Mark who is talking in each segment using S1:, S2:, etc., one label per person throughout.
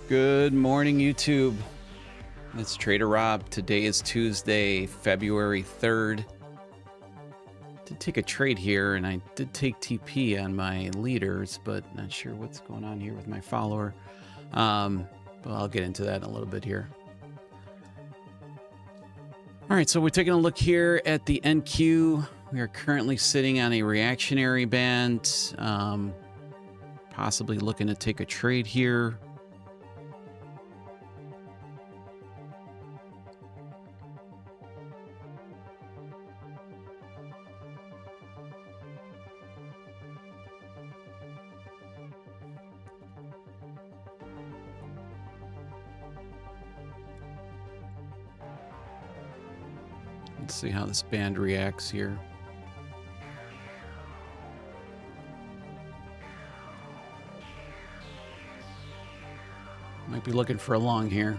S1: Good morning, YouTube. It's Trader Rob. Today is Tuesday, February 3rd. Did take a trade here, and I did take TP on my leaders, but not sure what's going on here with my follower. But I'll get into that in a little bit here. All right, so we're taking a look here at the NQ. We are currently sitting on a reactionary band, possibly looking to take a trade here. Let's see how this band reacts here. Might be looking for a long here.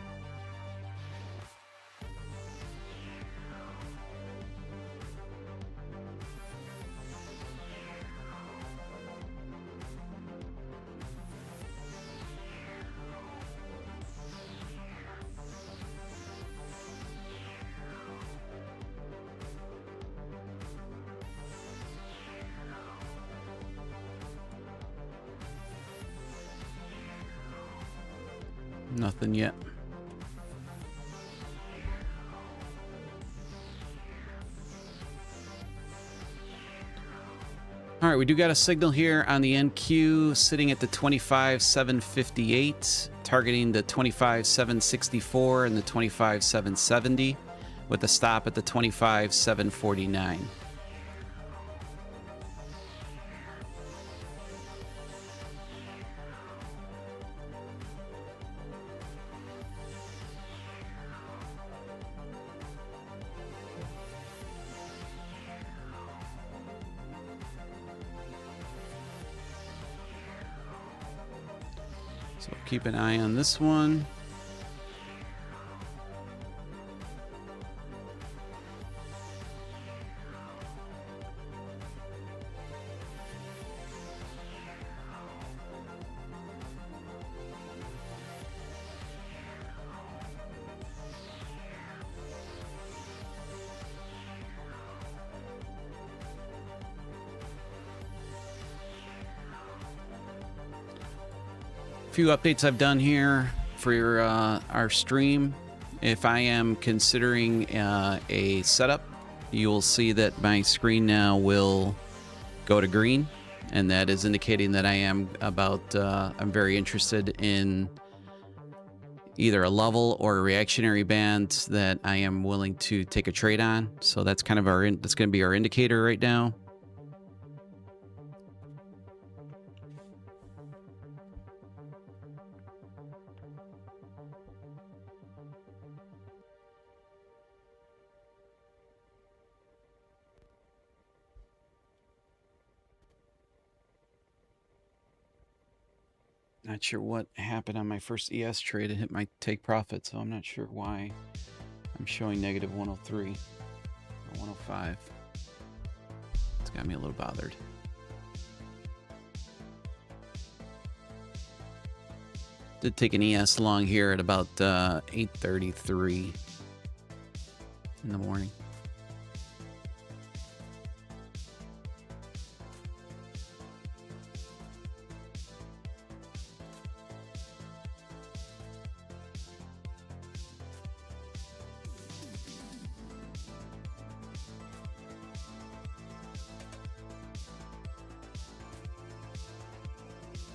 S1: Nothing yet. All right, we do got a signal here on the NQ sitting at the 25,758, targeting the 25,764 and the 25,770 with a stop at the 25,749. So keep an eye on this one. Few updates I've done here for our stream. If I am considering a setup, you will see that my screen now will go to green, and that is indicating that I am I'm very interested in either a level or a reactionary band that I am willing to take a trade on. So that's kind of that's going to be our indicator right now. Not sure what happened on my first ES trade. It hit my take profit, so I'm not sure why I'm showing negative 103 or 105. It's got me a little bothered. Did take an ES long here at about 8:33 in the morning.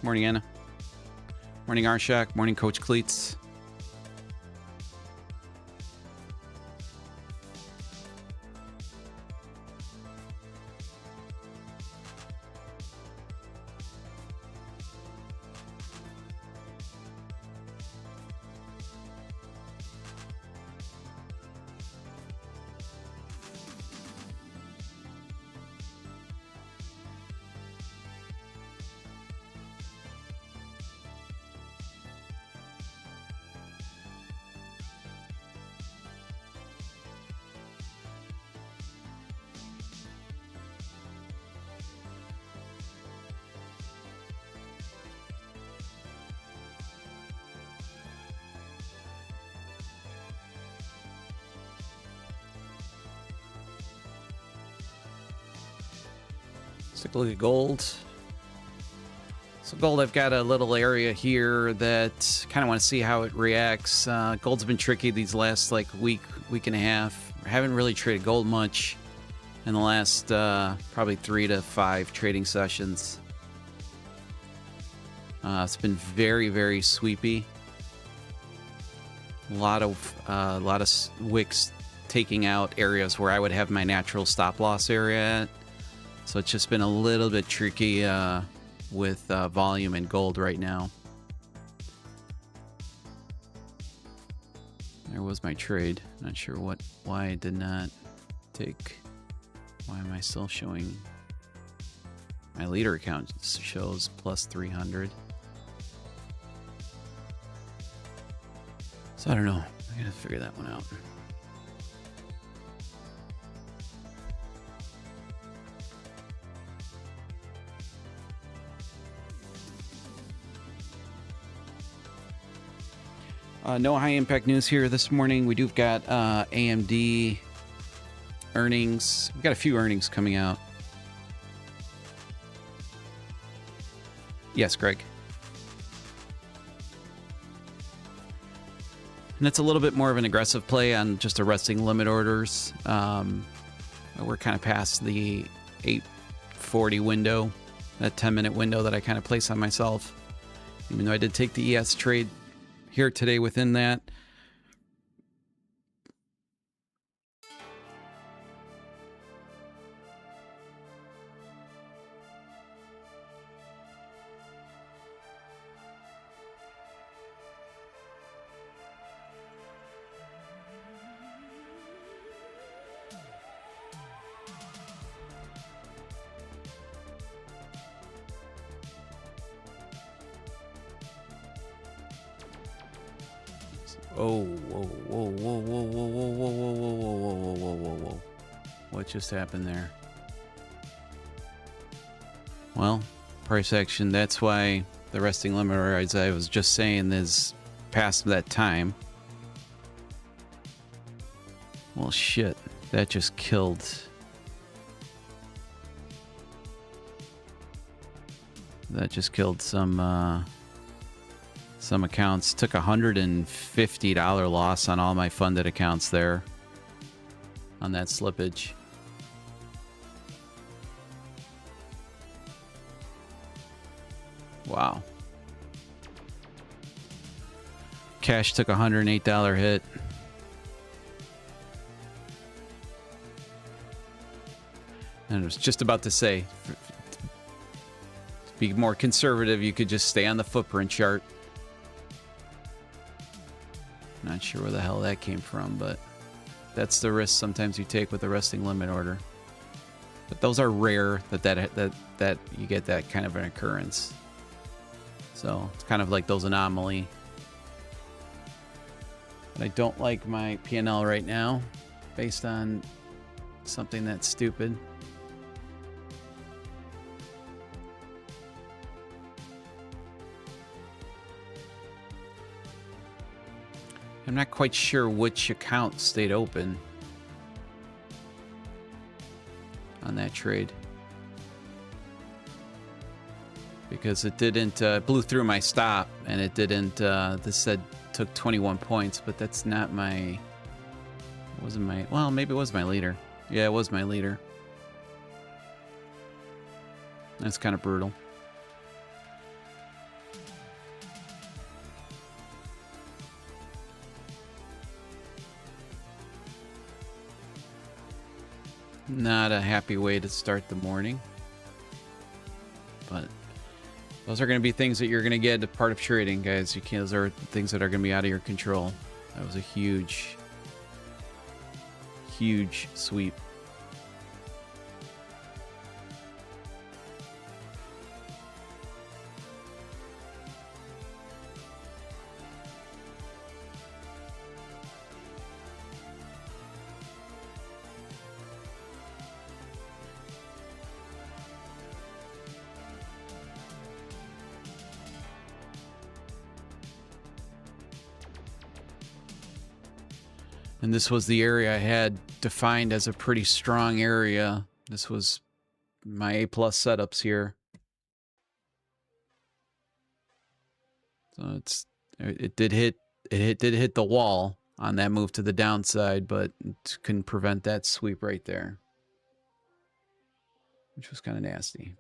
S1: Morning, Anna. Morning, Arshak. Morning, Coach Cleats. take a look at gold. So gold, I've got a little area here that kind of want to see how it reacts. Gold's been tricky these last like week and a half. I haven't really traded gold much in the last probably 3 to 5 trading sessions. It's been very, very sweepy. A lot of wicks taking out areas where I would have my natural stop loss area at. So it's just been a little bit tricky with volume and gold right now. There was my trade. Not sure why I did not take. Why am I still showing? My leader account shows plus 300. So I don't know. I gotta figure that one out. No high impact news here this morning. We've got AMD earnings. We've got a few earnings coming out. Yes, Greg. And that's a little bit more of an aggressive play on just arresting limit orders. We're kind of past the 840 window, that 10-minute window that I kind of place on myself. Even though I did take the ES trade here today within that. Oh, whoa, whoa, whoa, whoa, whoa, whoa, whoa, whoa, whoa, whoa, whoa, whoa, whoa, whoa. What just happened there? Well, price action, that's why the resting limit order, as I was just saying, is past that time. Well, shit, that just killed. That just killed some accounts. Took $150 loss on all my funded accounts there on that slippage. Wow. Cash took a $108 hit. And I was just about to say, to be more conservative, you could just stay on the footprint chart. Not sure where the hell that came from, but that's the risk sometimes you take with a resting limit order. But those are rare that you get that kind of an occurrence. So it's kind of like those anomaly. But I don't like my P&L right now based on something that's stupid. I'm not quite sure which account stayed open on that trade. Because it didn't, blew through my stop, and it didn't, this said took 21 points, but that's not my, it wasn't my, well, maybe it was my leader. Yeah, it was my leader. That's kind of brutal. Not a happy way to start the morning, but those are going to be things that you're going to get as part of trading, guys. You can't, those are things that are going to be out of your control. That was a huge, huge sweep. And this was the area I had defined as a pretty strong area. This was my A+ setups here. So it did hit the wall on that move to the downside, but it couldn't prevent that sweep right there, which was kind of nasty.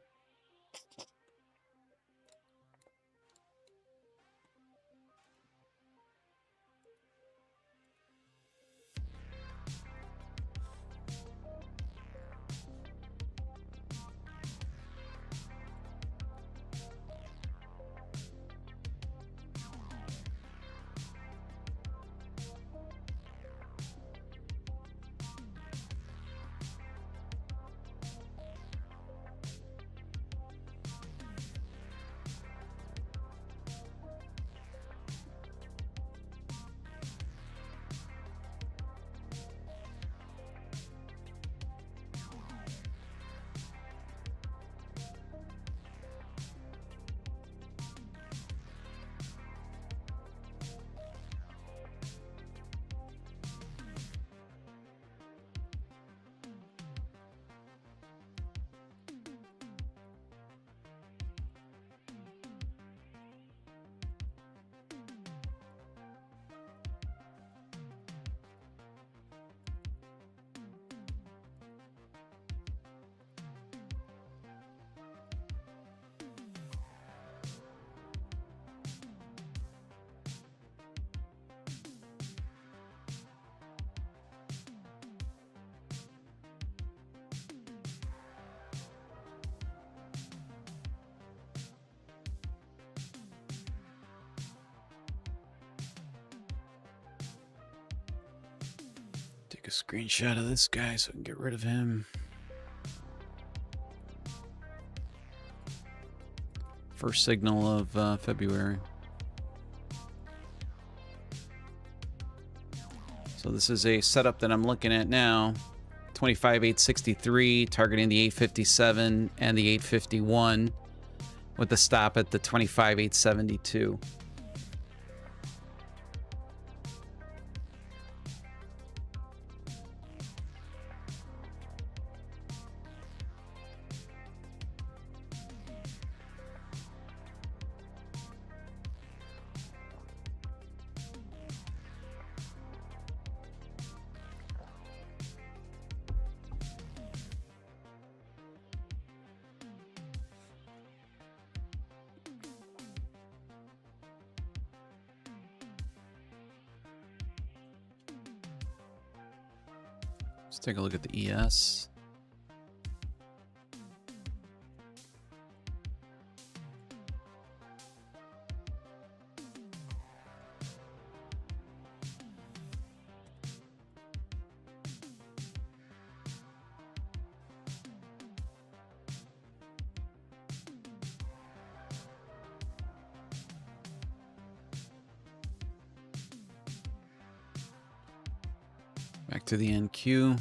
S1: Take a screenshot of this guy so I can get rid of him. First signal of February. So this is a setup that I'm looking at now. 25,863, targeting the 857 and the 851 with the stop at the 25,872. Let's take a look at the ES. Back to the NQ.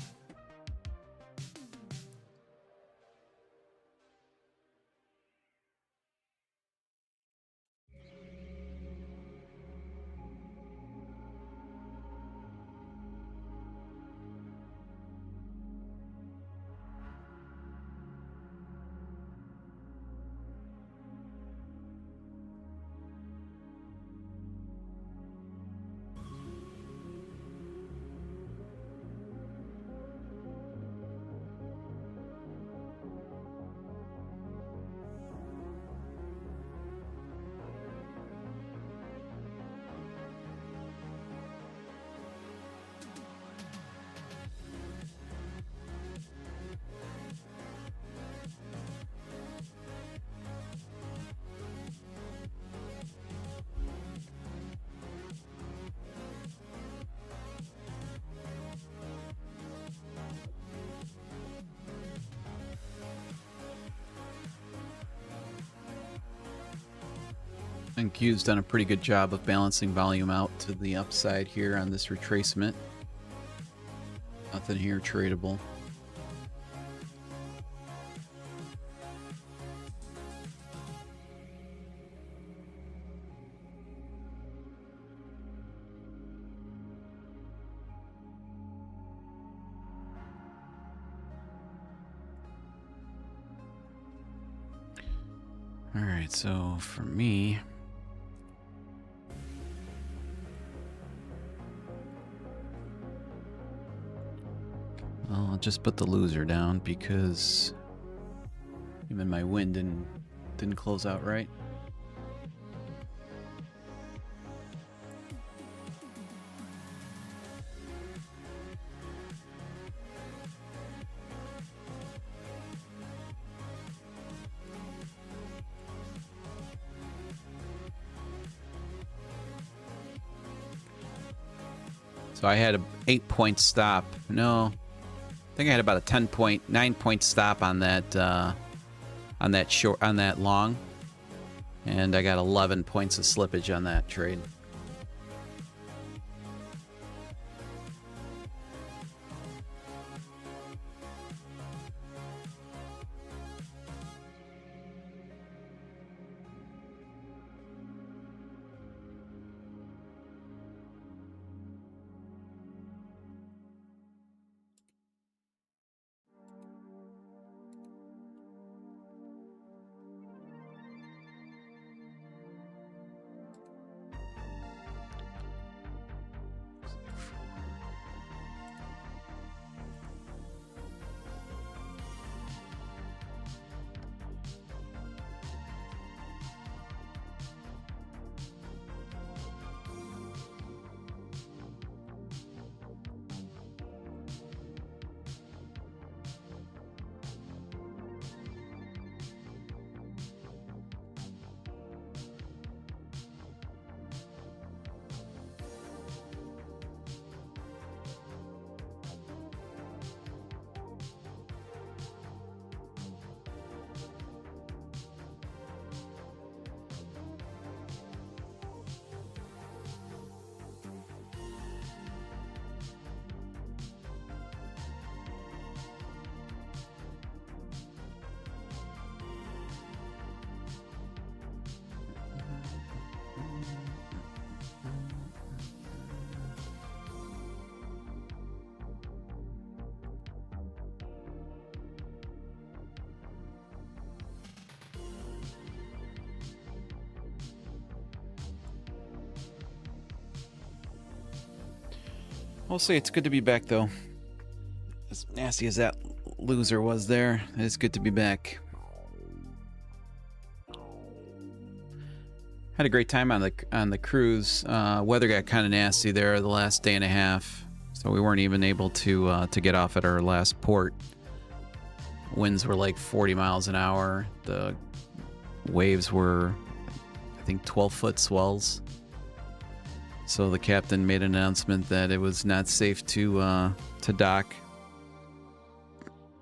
S1: NQ's done a pretty good job of balancing volume out to the upside here on this retracement. Nothing here tradable. All right, so for me, I'll just put the loser down because even my win didn't close out right. So I had a 8-point stop. No, I think I had about a 9-point stop on that long, and I got 11 points of slippage on that trade. We'll say it's good to be back, though. As nasty as that loser was there, it's good to be back. Had a great time on the cruise. Weather got kind of nasty there the last day and a half, so we weren't even able to get off at our last port. Winds were like 40 miles an hour. The waves were, I think, 12-foot swells. So the captain made an announcement that it was not safe to dock.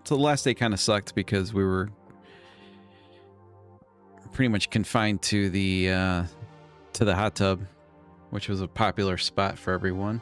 S1: So the last day kind of sucked because we were pretty much confined to the hot tub, which was a popular spot for everyone.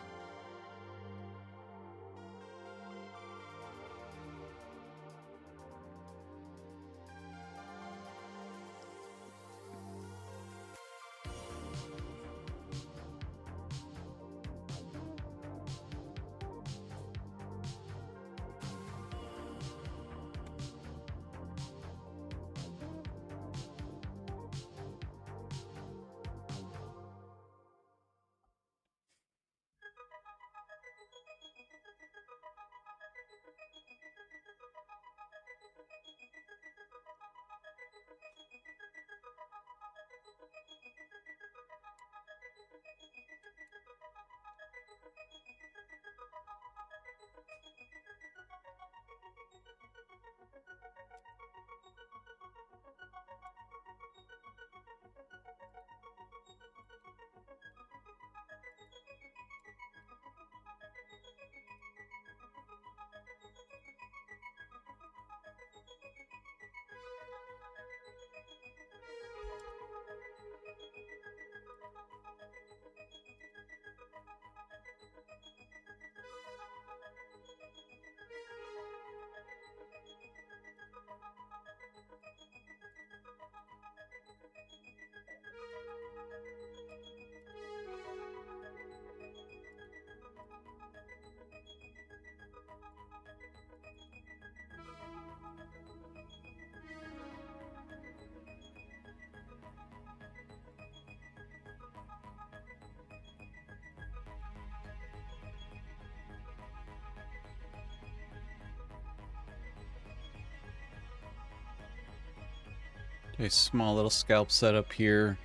S1: A small little scalp setup here.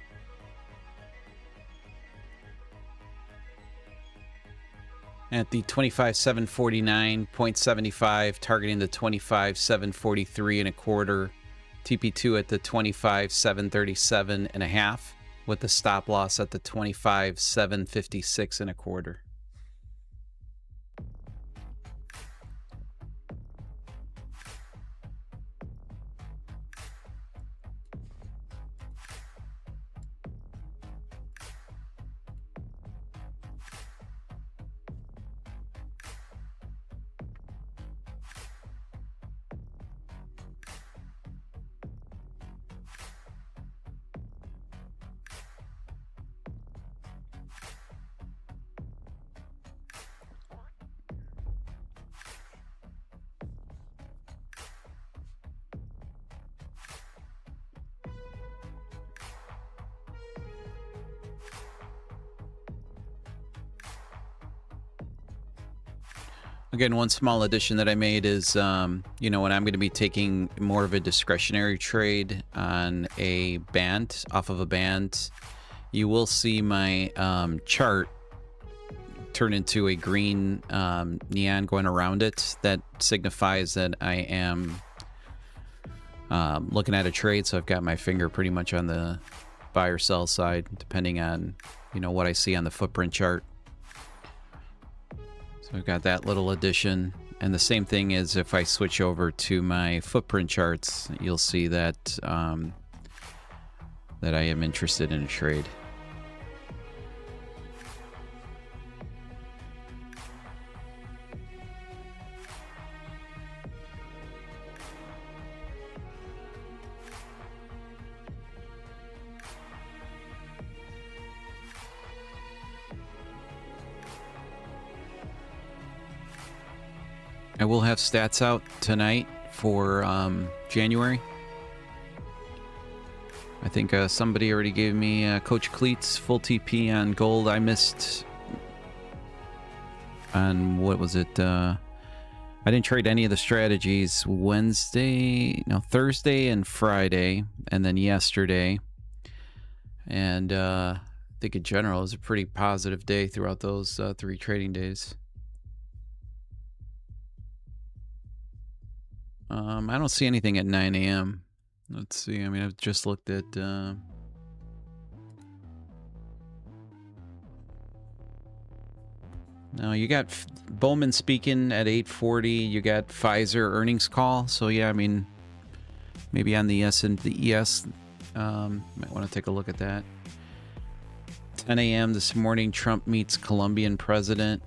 S1: At the 25,749.75, targeting the 25,743 and a quarter. TP2 at the 25,737 and a half, with the stop loss at the 25,756 and a quarter. Again, one small addition that I made is, when I'm going to be taking more of a discretionary trade on a band, off of a band, you will see my chart turn into a green neon going around it. That signifies that I am looking at a trade, so I've got my finger pretty much on the buy or sell side, depending on, what I see on the footprint chart. I've got that little addition, and the same thing is if I switch over to my footprint charts, you'll see that that I am interested in a trade. I will have stats out tonight for January. I think somebody already gave me Coach Cleats full TP on gold. I missed on, what was it? I didn't trade any of the strategies Thursday and Friday, and then yesterday. And I think in general it was a pretty positive day throughout those 3 trading days. I don't see anything at 9 a.m. Let's see. I mean, I've just looked at... No, you got Bowman speaking at 8:40. You got Pfizer earnings call. So, yeah, I mean, maybe on the S and the ES, might want to take a look at that. 10 a.m. this morning, Trump meets Colombian president.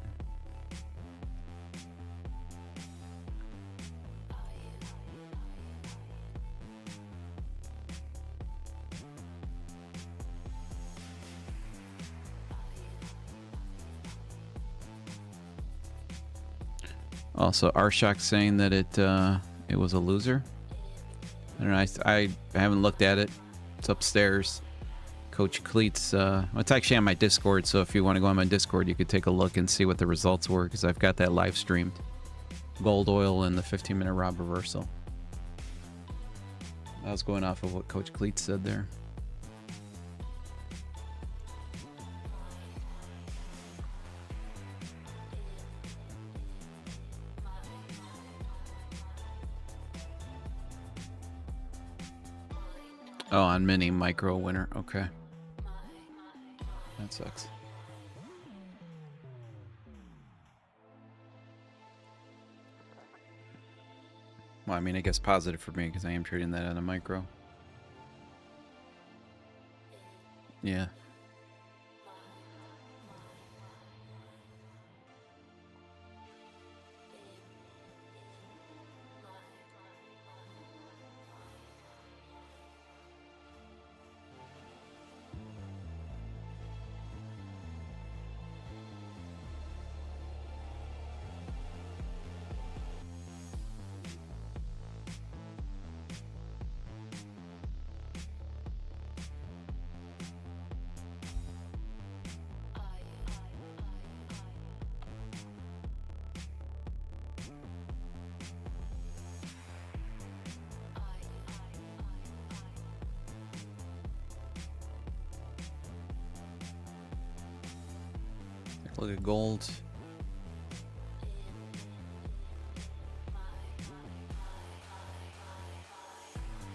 S1: Also, Arshak saying that it was a loser. I don't know. I haven't looked at it. It's upstairs. Coach Cleats. It's actually on my Discord, so if you want to go on my Discord, you could take a look and see what the results were, because I've got that live streamed. Gold oil and the 15-minute Rob reversal. I was going off of what Coach Cleats said there. Oh, on mini micro winner. Okay. That sucks. Well, I mean, I guess positive for me because I am trading that on a micro. Yeah. Look at gold.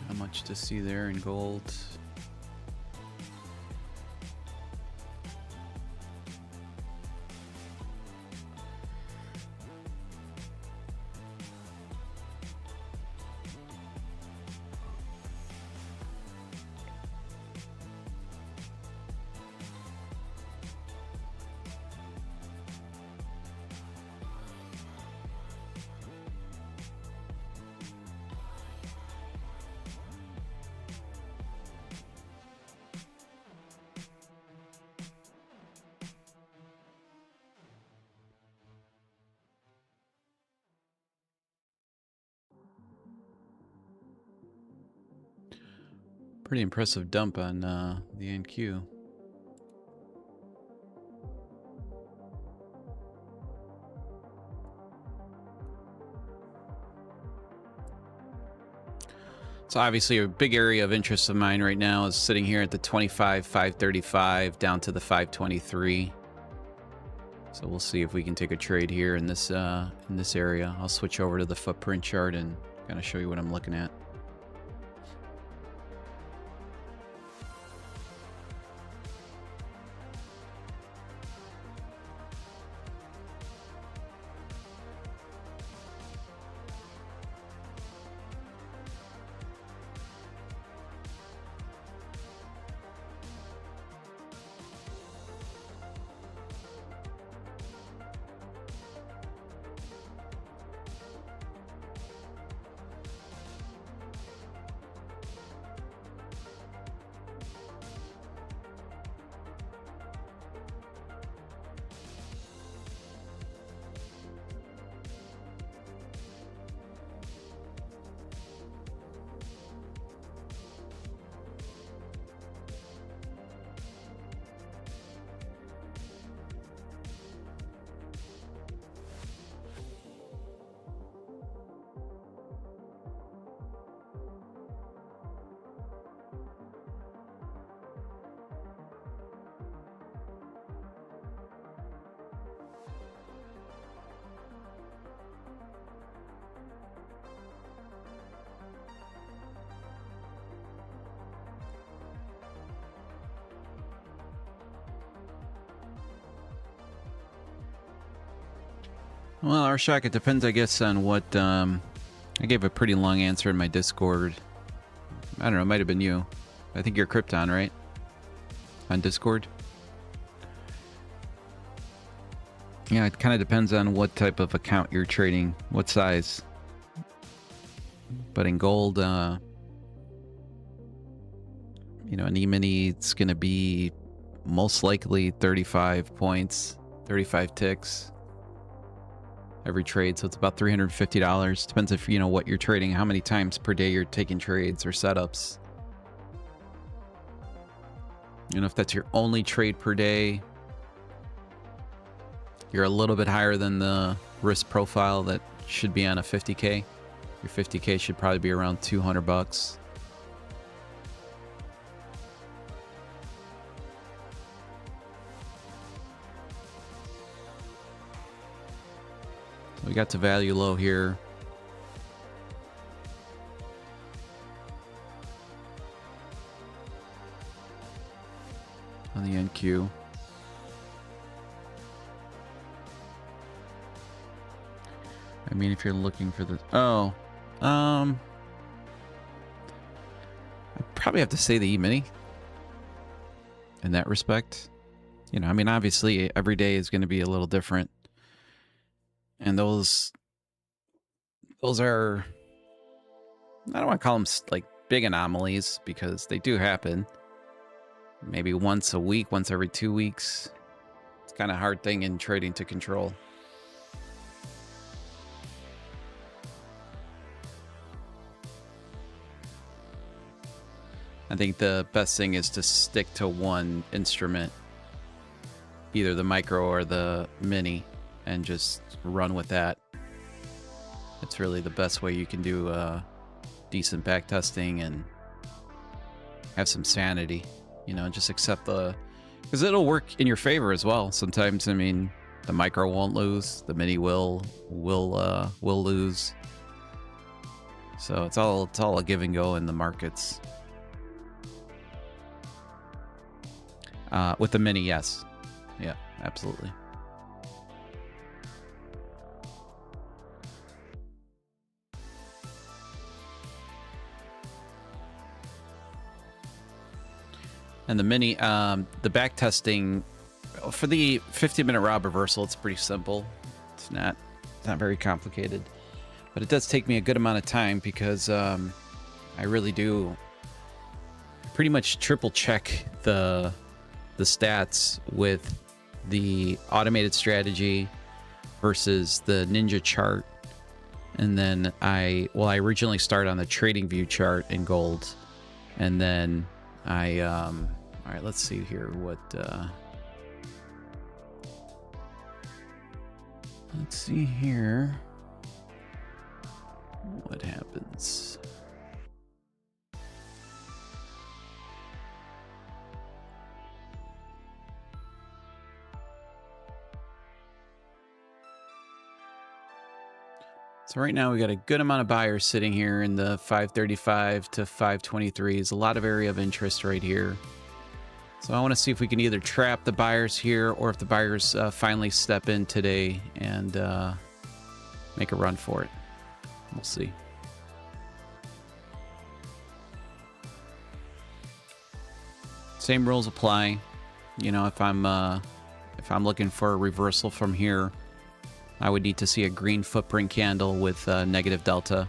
S1: Not much to see there in gold. Pretty impressive dump on the NQ. So obviously a big area of interest of mine right now is sitting here at the 25, 535 down to the 523. So we'll see if we can take a trade here in this area. I'll switch over to the footprint chart and kind of show you what I'm looking at. Well, Arshak, it depends, I guess, on what... I gave a pretty long answer in my Discord. I don't know, it might have been you. I think you're Krypton, right? On Discord? Yeah, it kind of depends on what type of account you're trading, what size. But in gold, you know, an E-mini, it's going to be most likely 35 points, 35 ticks every trade. So it's about $350. Depends if, you know, what you're trading, how many times per day you're taking trades or setups. You know, if that's your only trade per day, you're a little bit higher than the risk profile that should be on a 50K. Your 50K should probably be around 200 bucks. We got to value low here. On the NQ. I mean, if you're looking for the... Oh. I'd probably have to say the E-mini. In that respect. You know, I mean, obviously, every day is going to be a little different. And those are... I don't want to call them, like, big anomalies, because they do happen. Maybe once a week, once every 2 weeks. It's kind of a hard thing in trading to control. I think the best thing is to stick to one instrument, either the micro or the mini, and just run with that. It's really the best way you can do decent back testing and have some sanity, you know, just accept the, because it'll work in your favor as well. Sometimes, I mean, The micro won't lose. The mini will lose. So it's all a give and go in the markets. With the mini, yes. Yeah, absolutely. And the mini, the back testing for the 50-minute Rob reversal, it's pretty simple. It's not very complicated, but it does take me a good amount of time because I really do pretty much triple check the stats with the automated strategy versus the ninja chart. And then I originally start on the trading view chart in gold, and then all right, let's see here what let's see here what happens. So right now we got a good amount of buyers sitting here in the 535 to 523s. A lot of area of interest right here. So I want to see if we can either trap the buyers here or if the buyers finally step in today and make a run for it. We'll see. Same rules apply. You know, if I'm looking for a reversal from here, I would need to see a green footprint candle with negative delta.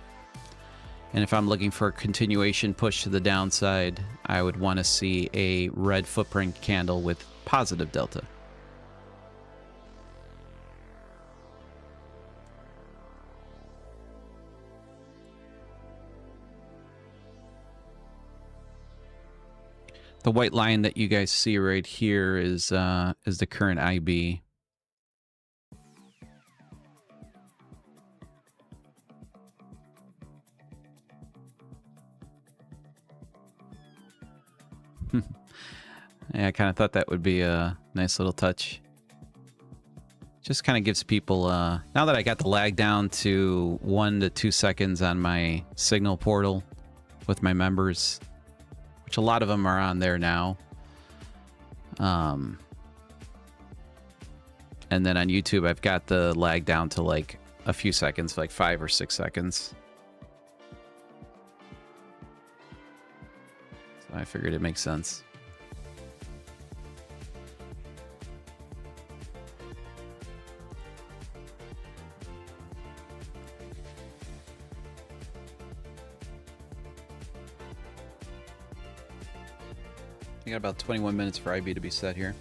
S1: And if I'm looking for a continuation push to the downside, I would want to see a red footprint candle with positive delta. The white line that you guys see right here is the current IB. Yeah, I kind of thought that would be a nice little touch. Just kind of gives people, now that I got the lag down to 1 to 2 seconds on my signal portal with my members, which a lot of them are on there now. And then on YouTube, I've got the lag down to like a few seconds, like 5 or 6 seconds. So I figured it makes sense. I got about 21 minutes for IB to be set here.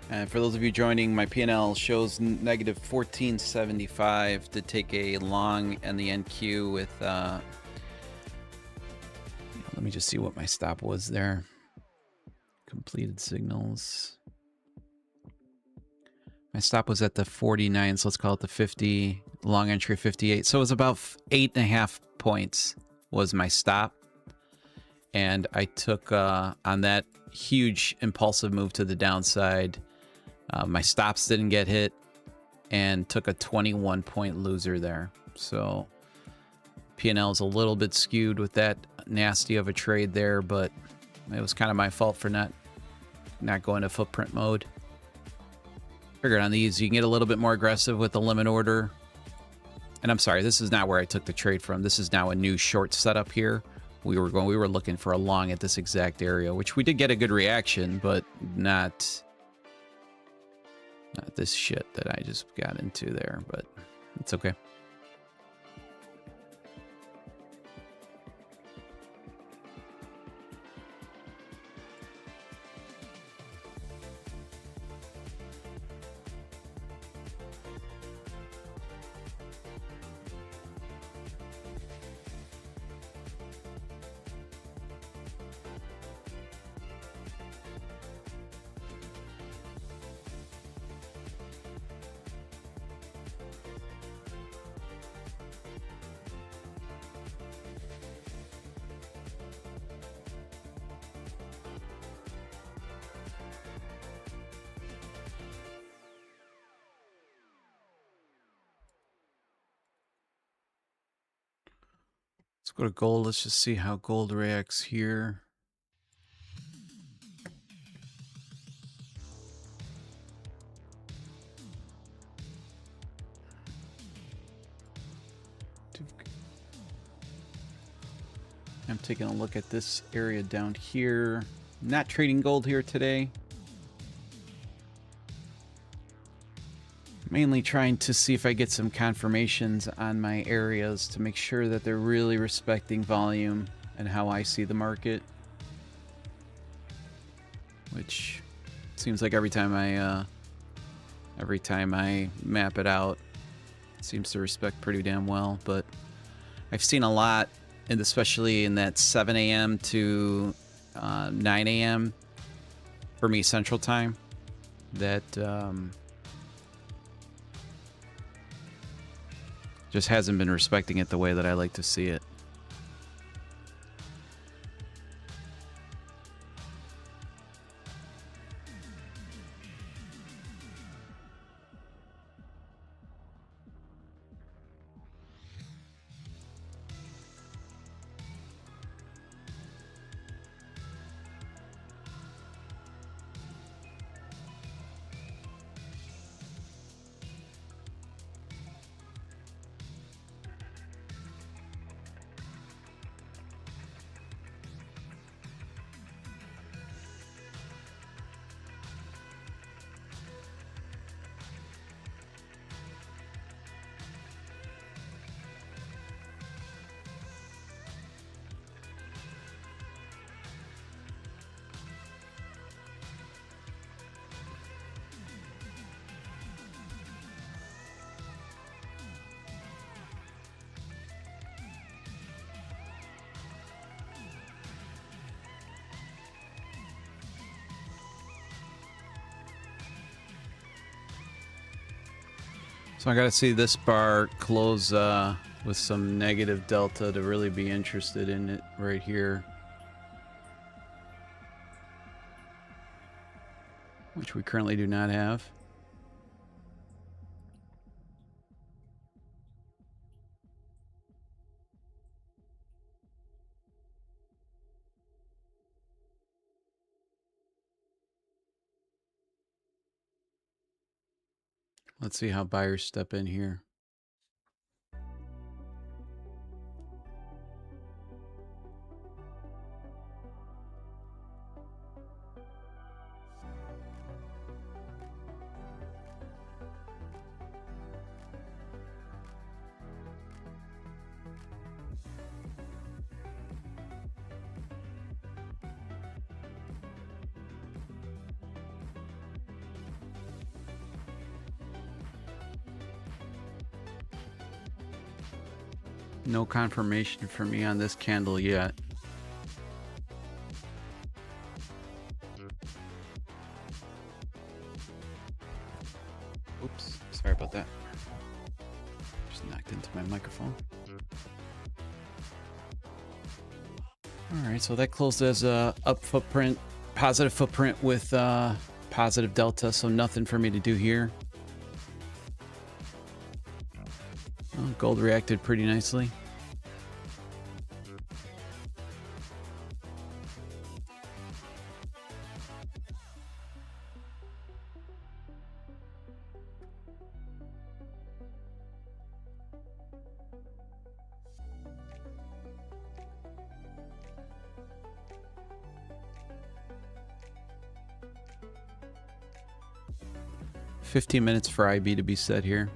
S1: And for those of you joining, my P&L shows negative 1475 to take a long and the NQ with, let me just see what my stop was there. Completed signals. My stop was at the 49, so let's call it the 50, long entry 58. So it was about 8.5 points was my stop. And I took, on that huge impulsive move to the downside, my stops didn't get hit and took a 21-point loser there. So P&L is a little bit skewed with that nasty of a trade there, but it was kind of my fault for not going to footprint mode. Figured on these, you can get a little bit more aggressive with the limit order. And I'm sorry, this is not where I took the trade from. This is now a new short setup here. We were looking for a long at this exact area, which we did get a good reaction, but not this shit that I just got into there, but it's okay. go to gold. Let's just see how gold reacts here. I'm taking a look at this area down here. Not trading gold here today. Mainly trying to see if I get some confirmations on my areas to make sure that they're really respecting volume and how I see the market. Which seems like every time I map it out, it seems to respect pretty damn well. But I've seen a lot, and especially in that 7 a.m. to 9 a.m. for me Central Time, that just hasn't been respecting it the way that I like to see it. So I got to see this bar close with some negative delta to really be interested in it right here. Which we currently do not have. Let's see how buyers step in here. No confirmation for me on this candle yet. Oops, sorry about that. Just knocked into my microphone. All right, so that closed as a up footprint, positive footprint with positive delta, so nothing for me to do here. Well, gold reacted pretty nicely. $15 minutes for IB to be set here.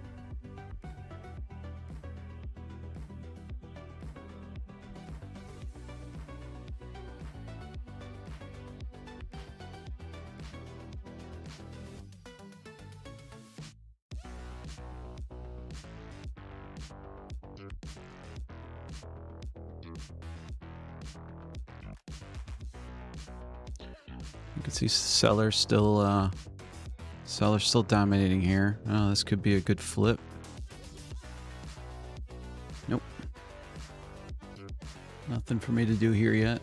S1: You can see sellers still dominating here. Oh, this could be a good flip. Nope. Nothing for me to do here yet.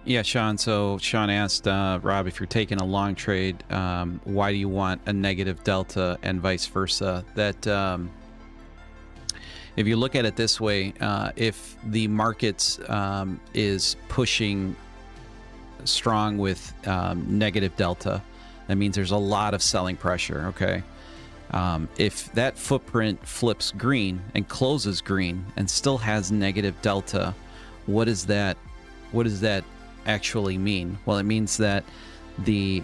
S1: Yeah, Sean. So Sean asked Rob, if you're taking a long trade, why do you want a negative delta and vice versa? That if you look at it this way, if the market is pushing strong with negative delta, that means there's a lot of selling pressure. Okay. If that footprint flips green and closes green and still has negative delta, what does that actually mean? Well, it means that the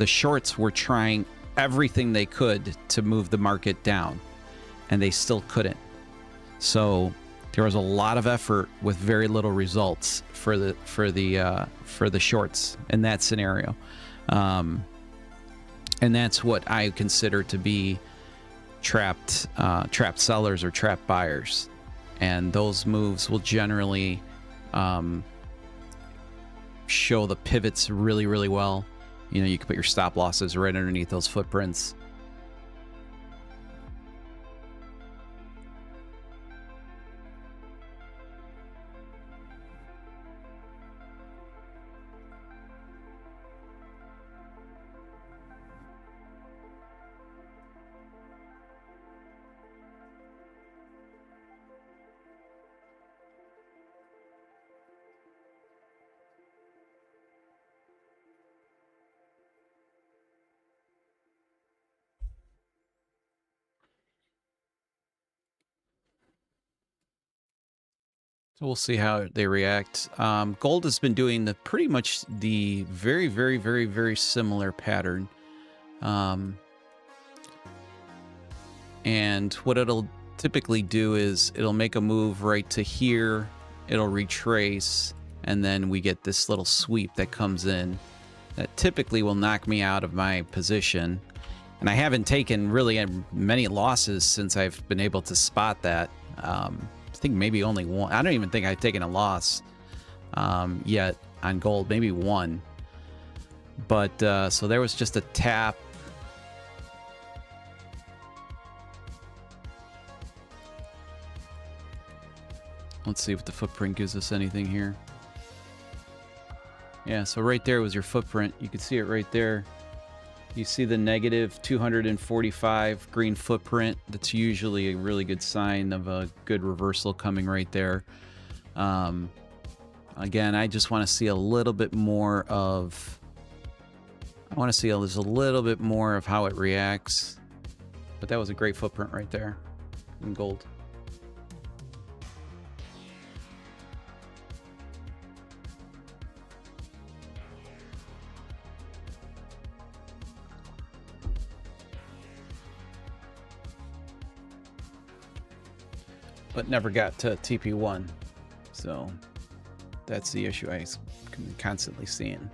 S1: shorts were trying everything they could to move the market down, and they still couldn't. So there was a lot of effort with very little results for the shorts in that scenario. And that's what I consider to be trapped sellers or trapped buyers. And those moves will generally show the pivots really, really well. You know, you can put your stop losses right underneath those footprints. So we'll see how they react. Gold has been doing pretty much the very, very, very, very similar pattern. And what it'll typically do is it'll make a move right to here, it'll retrace, and then we get this little sweep that comes in that typically will knock me out of my position. And I haven't taken really many losses since I've been able to spot that. I think maybe only one. I don't even think I've taken a loss yet on gold, maybe one. But so there was just a tap. Let's see if the footprint gives us anything here. Yeah, so right there was your footprint. You can see it right there. You see the negative 245 green footprint. That's usually a really good sign of a good reversal coming right there. Again, I just want to see a little bit more of... I want to see there's a little bit more of how it reacts. But that was a great footprint right there in gold. But never got to TP1. So that's the issue I'm constantly seeing.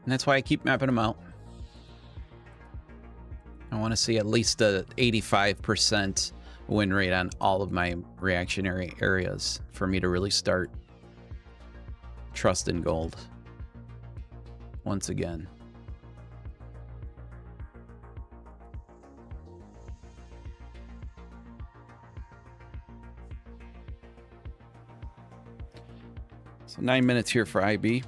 S1: And that's why I keep mapping them out. I want to see at least a 85% win rate on all of my reactionary areas for me to really start trusting gold once again. So 9 minutes here for IB.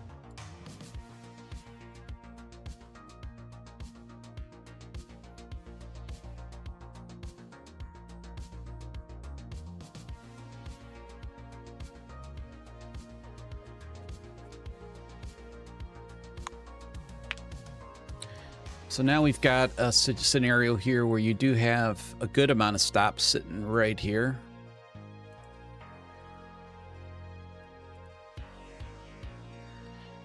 S1: So now we've got a scenario here where you do have a good amount of stops sitting right here.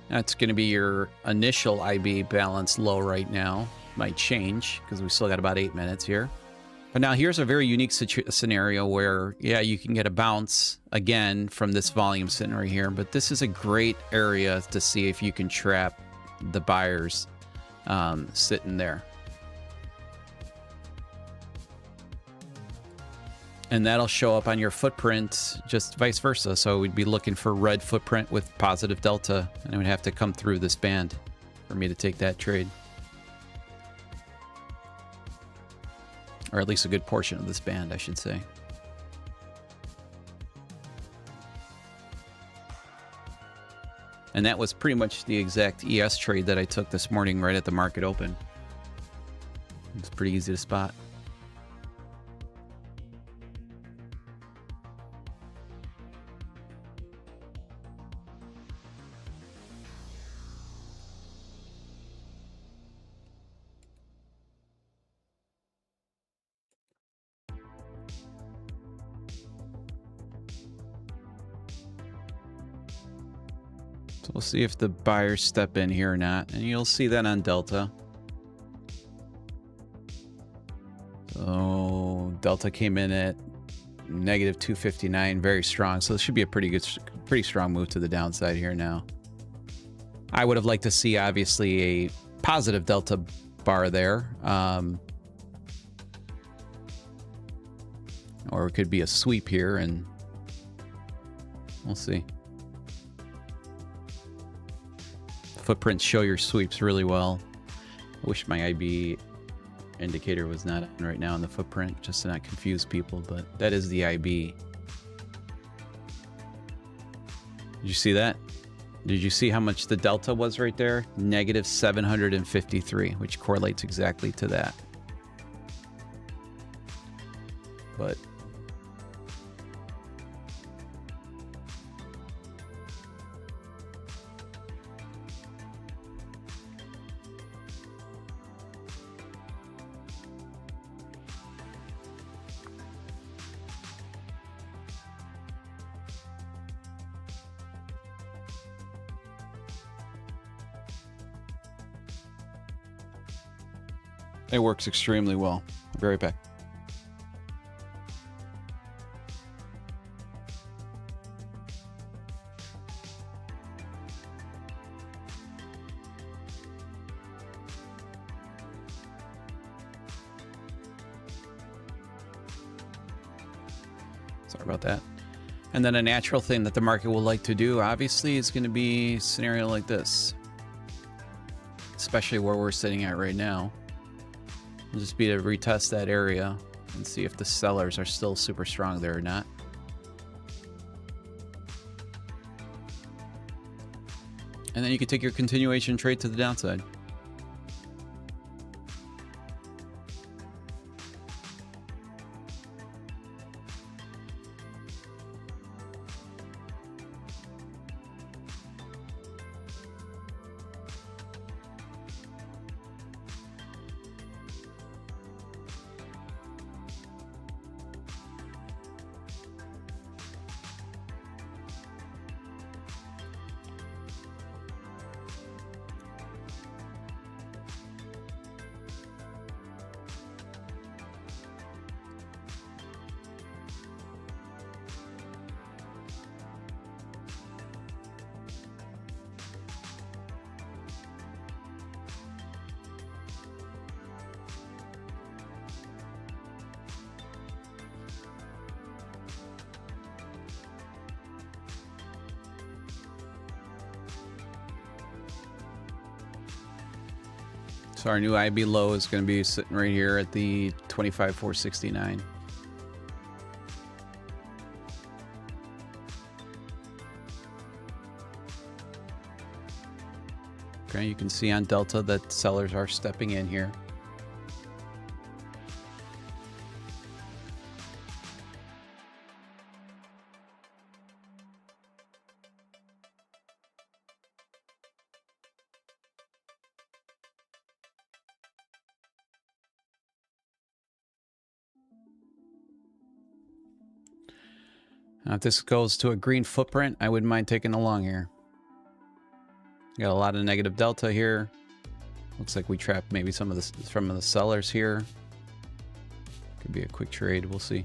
S1: That's going to be your initial IB balance low right now. Might change because we still got about 8 minutes here. But now here's a very unique scenario where, yeah, you can get a bounce again from this volume sitting right here. But this is a great area to see if you can trap the buyers sitting there. And that'll show up on your footprint, just vice versa. So we'd be looking for red footprint with positive delta, and it would have to come through this band for me to take that trade. Or at least a good portion of this band, I should say. And that was pretty much the exact ES trade that I took this morning right at the market open. It's pretty easy to spot. So we'll see if the buyers step in here or not, and you'll see that on Delta. So Delta came in at negative 259, very strong. So this should be a pretty strong move to the downside here now. I would have liked to see obviously a positive Delta bar there, or it could be a sweep here, and we'll see. Footprints show your sweeps really well. I wish my IB indicator was not on right now in the footprint, just to not confuse people, but that is the IB. Did you see that? Did you see how much the delta was right there? Negative 753, which correlates exactly to that. But it works extremely well. I'll be right back. Sorry about that. And then a natural thing that the market will like to do, obviously, is going to be a scenario like this. Especially where we're sitting at right now. It'll just be to retest that area and see if the sellers are still super strong there or not. And then you can take your continuation trade to the downside. So our new IB low is going to be sitting right here at the 25,469. Okay, you can see on Delta that sellers are stepping in here. Now, if this goes to a green footprint, I wouldn't mind taking a long here. Got a lot of negative delta here. Looks like we trapped maybe some of the from the sellers here. Could be a quick trade. We'll see.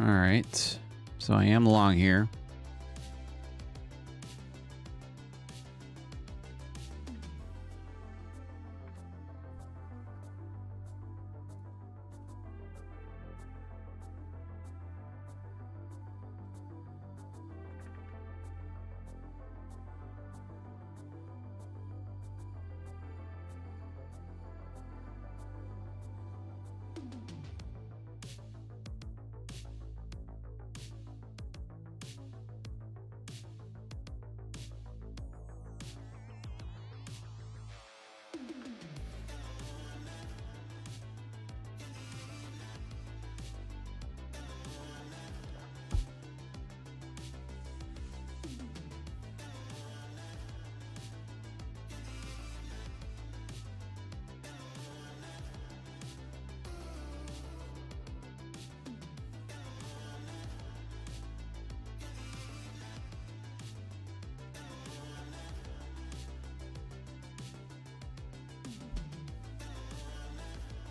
S1: All right, so I am long here.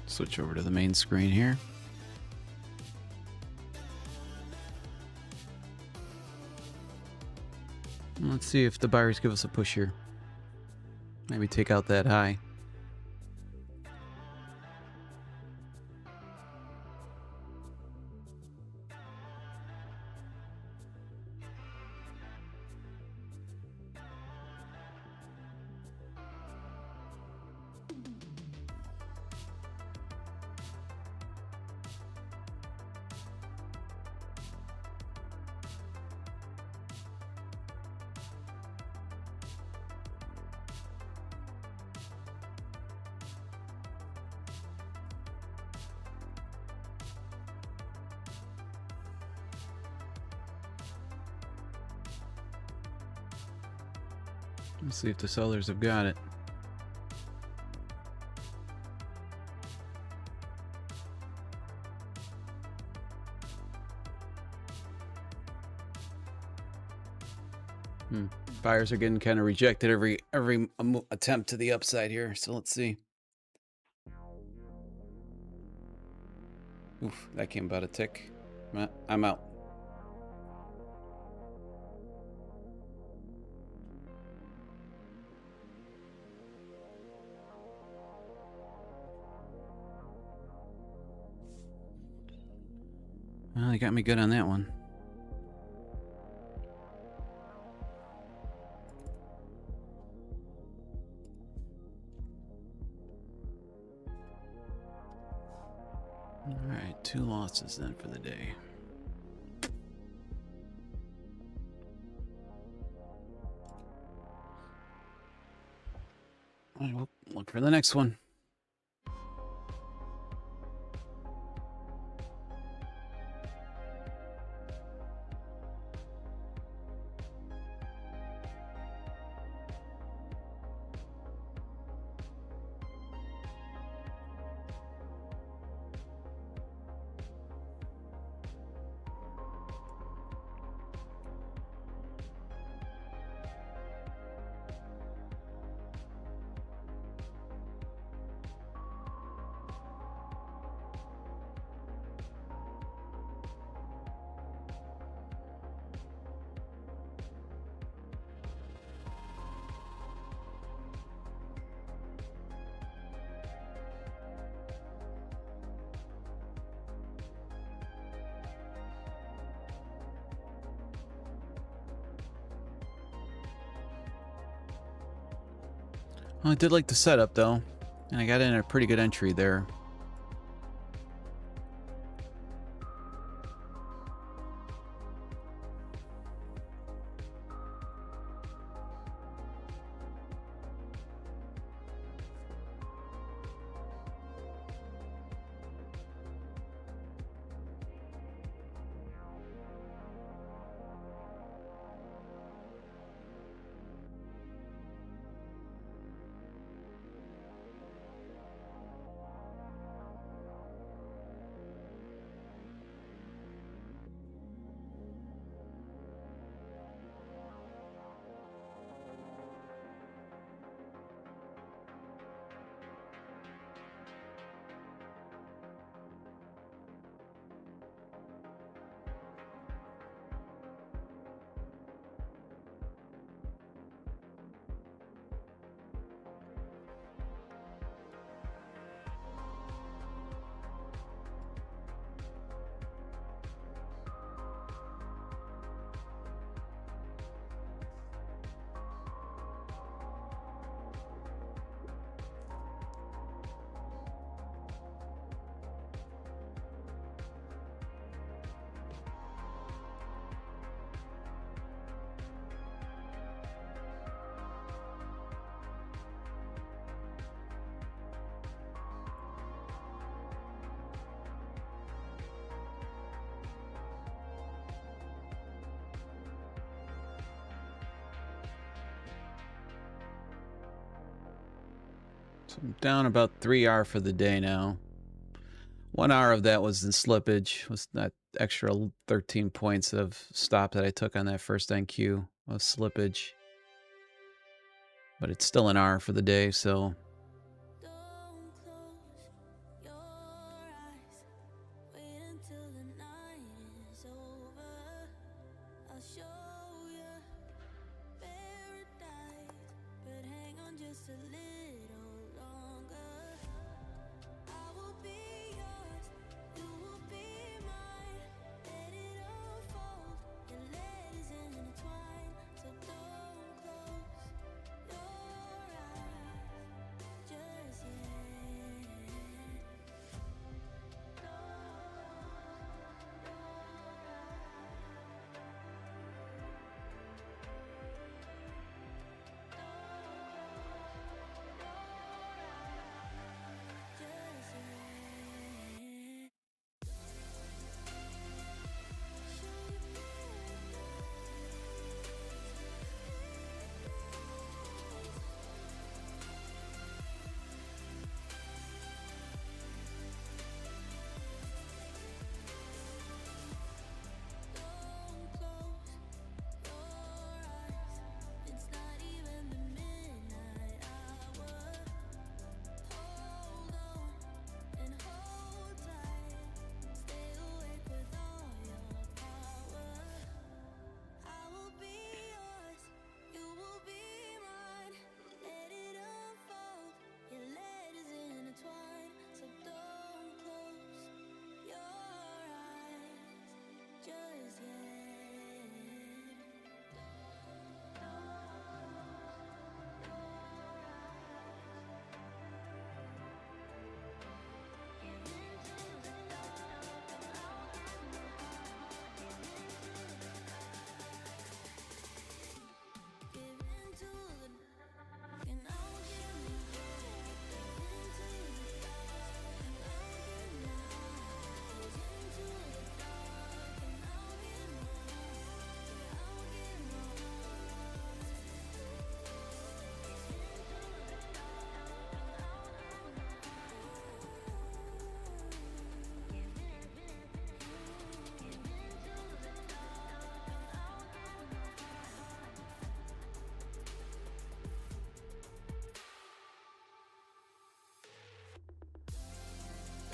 S1: Switch over to the main screen here. Let's see if the buyers give us a push here. Maybe take out that high. Let's see if the sellers have got it. Buyers are getting kind of rejected every attempt to the upside here. So let's see. Oof, that came about a tick. I'm out. Well, they got me good on that one. All right, 2 losses then for the day. All right, we'll look for the next one. Well, I did like the setup though, and I got in a pretty good entry there. So I'm down about 3R for the day now. 1R of that was in slippage, was that extra 13 points of stop that I took on that first NQ was slippage. But it's still an R for the day, so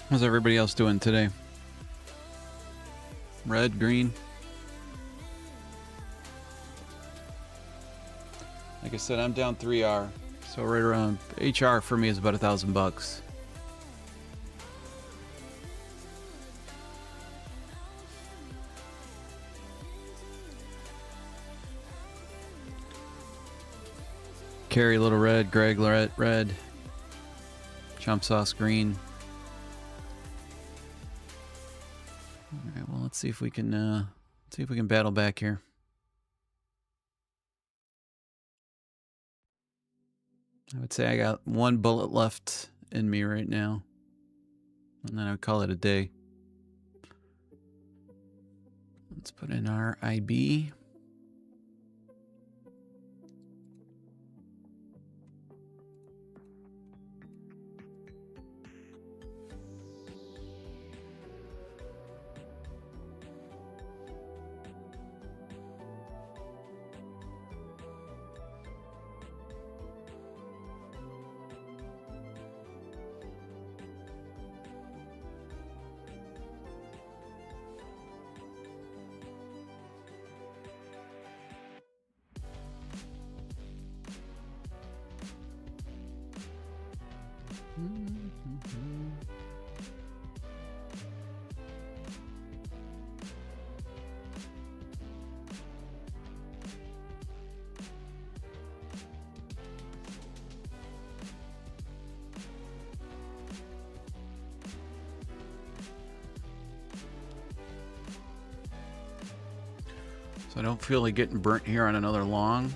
S1: how's everybody else doing today? Red, green? Like I said, I'm down 3R. So right around HR for me is about $1,000. Carrie Little red, Greg red, Chump Sauce green. All right, well, let's see if we can battle back here. I would say I got one bullet left in me right now, and then I would call it a day. Let's put in our IB. So I don't feel like getting burnt here on another long.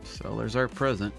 S1: Sellers are present.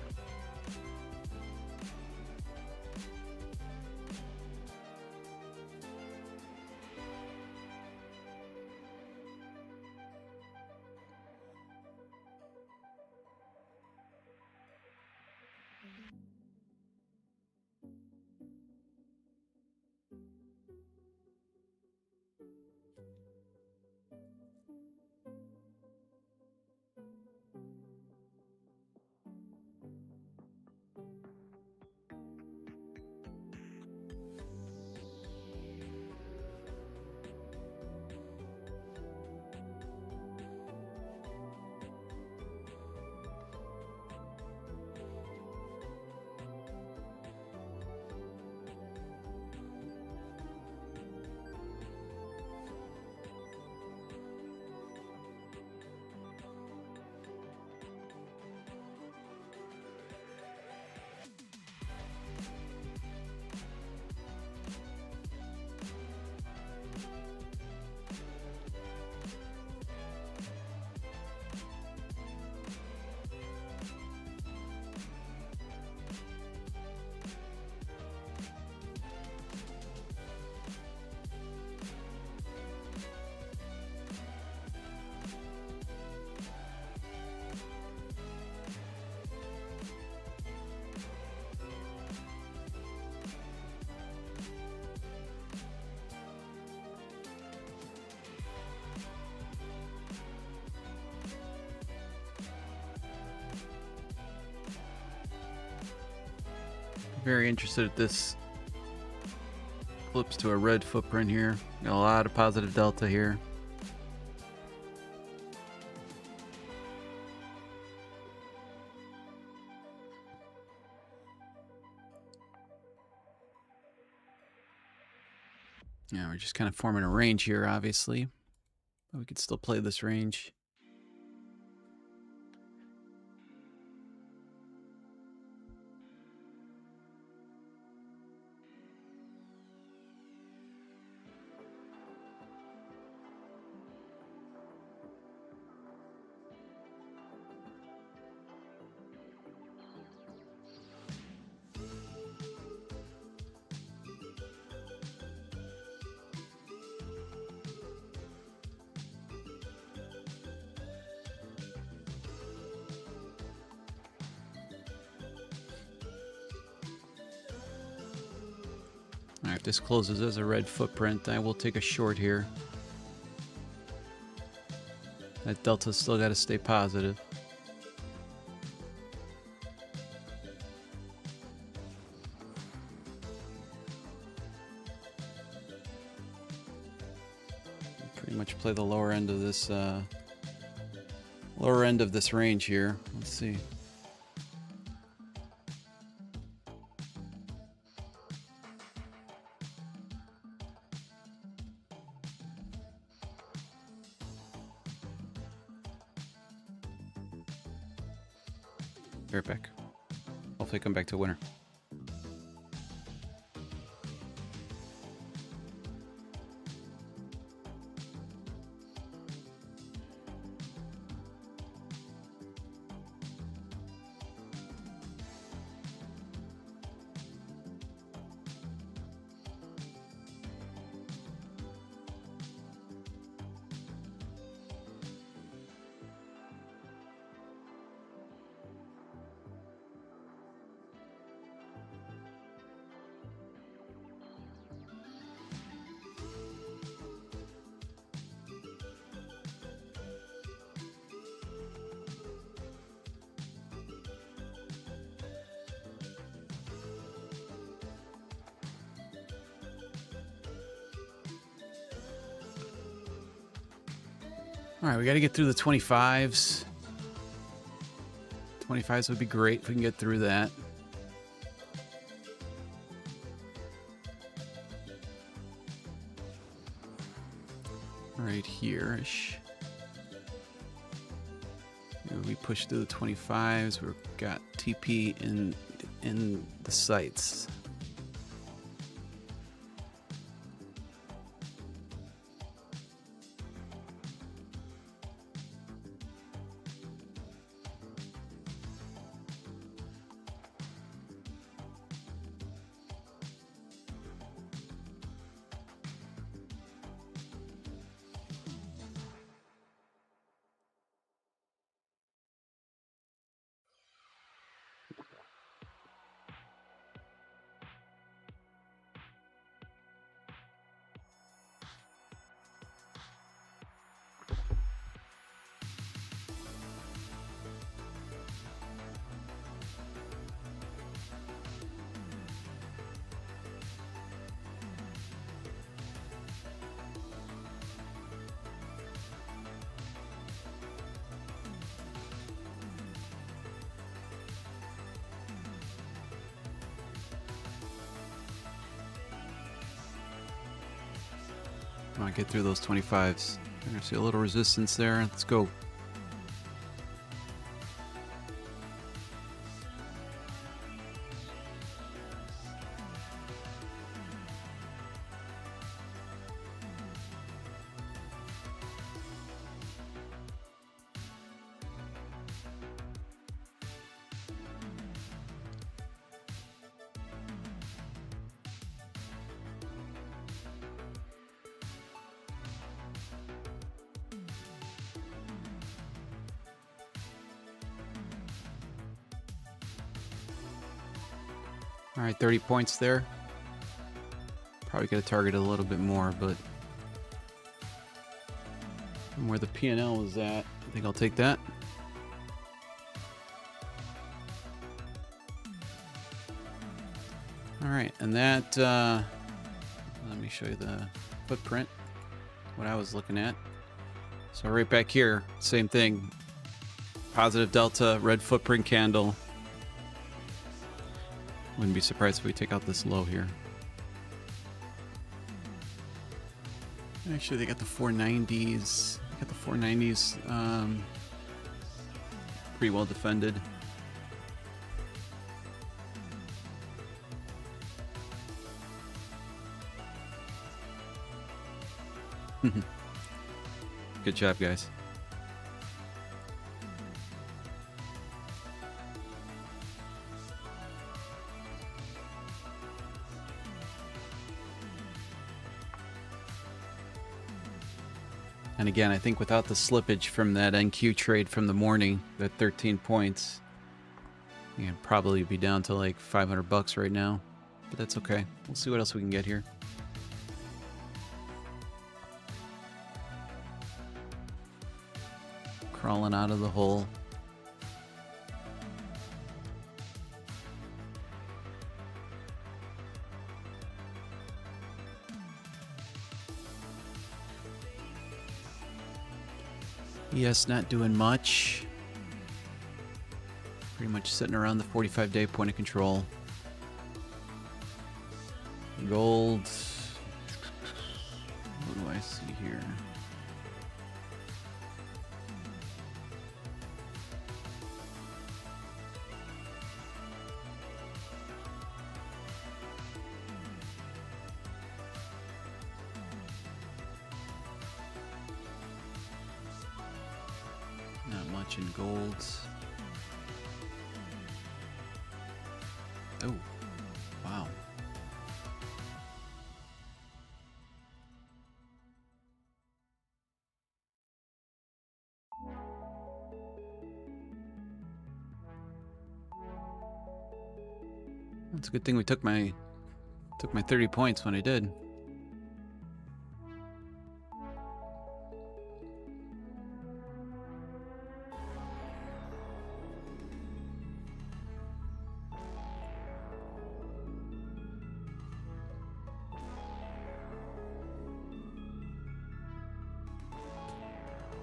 S1: Very interested if this flips to a red footprint here. Got a lot of positive delta here. Yeah, we're just kind of forming a range here, obviously. But we could still play this range. All right, if this closes as a red footprint, I will take a short here. That delta's still got to stay positive. Pretty much play the lower end of this range here. Let's see. Right back. Hopefully come back to winner. All right, we got to get through the 25s. 25s would be great if we can get through that. Right here-ish. We push through the 25s. We've got TP in the sights. Come on, get through those 25s. You're gonna see a little resistance there. Let's go. All right, 30 points there. Probably could have targeted a little bit more, but from where the P&L was at, I think I'll take that. All right, and that, let me show you the footprint, what I was looking at. So right back here, same thing. Positive delta, red footprint candle. Wouldn't be surprised if we take out this low here. Actually, they got the 490s. They got the 490s pretty well defended. Good job, guys. And again, I think without the slippage from that NQ trade from the morning, that 13 points, you'd probably be down to like $500 right now. But that's okay. We'll see what else we can get here. Crawling out of the hole. ES not doing much. Pretty much sitting around the 45-day point of control. Gold. What do I see here? Not much in gold. Oh, wow. It's a good thing we took my 30 points when I did.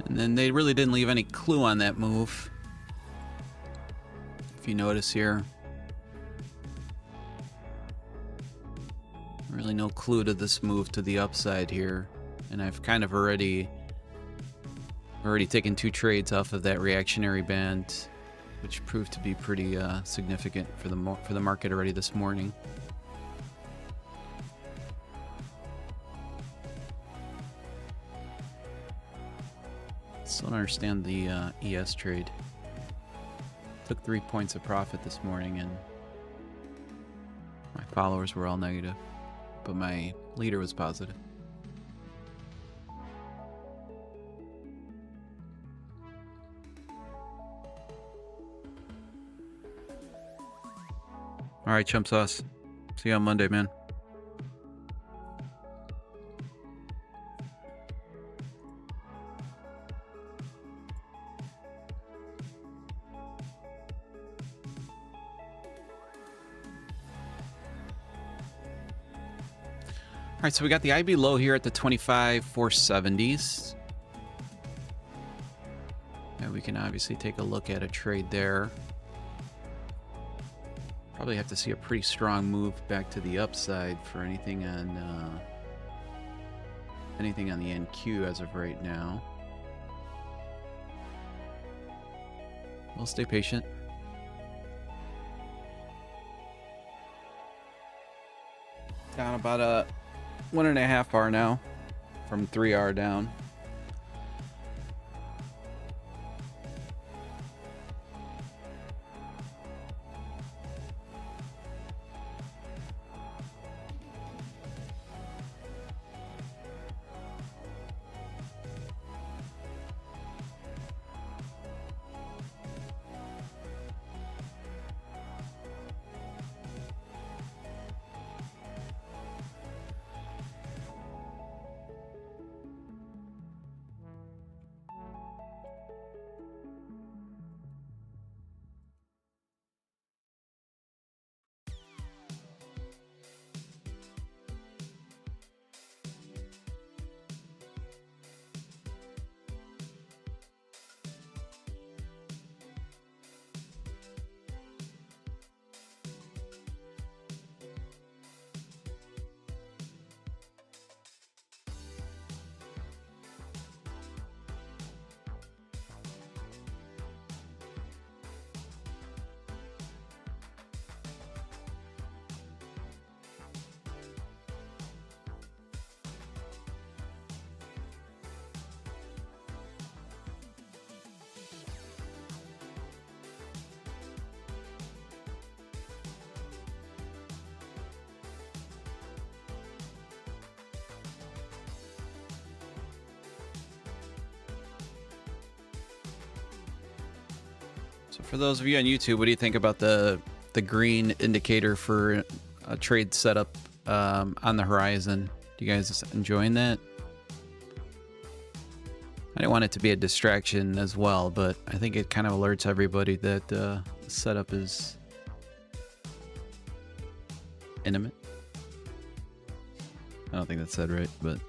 S1: And then they really didn't leave any clue on that move. If you notice here. Really no clue to this move to the upside here. And I've kind of already taken 2 trades off of that reactionary band, which proved to be pretty significant for the market already this morning. Still don't understand the ES trade. Took 3 points of profit this morning, and my followers were all negative, but my leader was positive. All right, Chump Sauce. See you on Monday, man. All right, so we got the IB low here at the 25,470s. And we can obviously take a look at a trade there. Probably have to see a pretty strong move back to the upside for anything on the NQ as of right now. We'll stay patient. Down about a 1.5 R now, from 3 R down. So for those of you on YouTube, what do you think about the green indicator for a trade setup on the horizon? Do you guys enjoying that? I didn't want it to be a distraction as well, but I think it kind of alerts everybody that the setup is intimate. I don't think that said right, but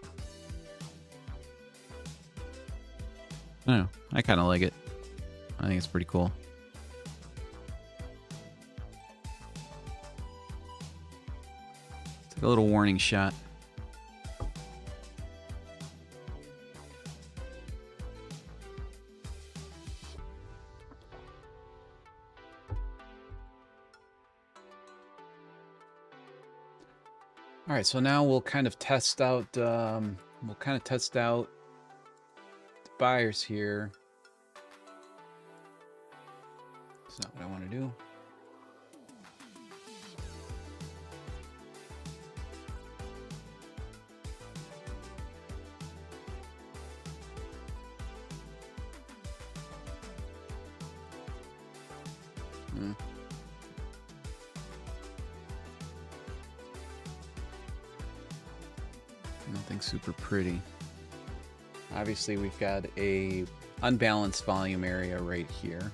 S1: I don't know. I kind of like it. I think it's pretty cool. It's like a little warning shot. All right, so now we'll kind of test out. The buyers here. That's not what I want to do. Nothing super pretty. Obviously, we've got a unbalanced volume area right here.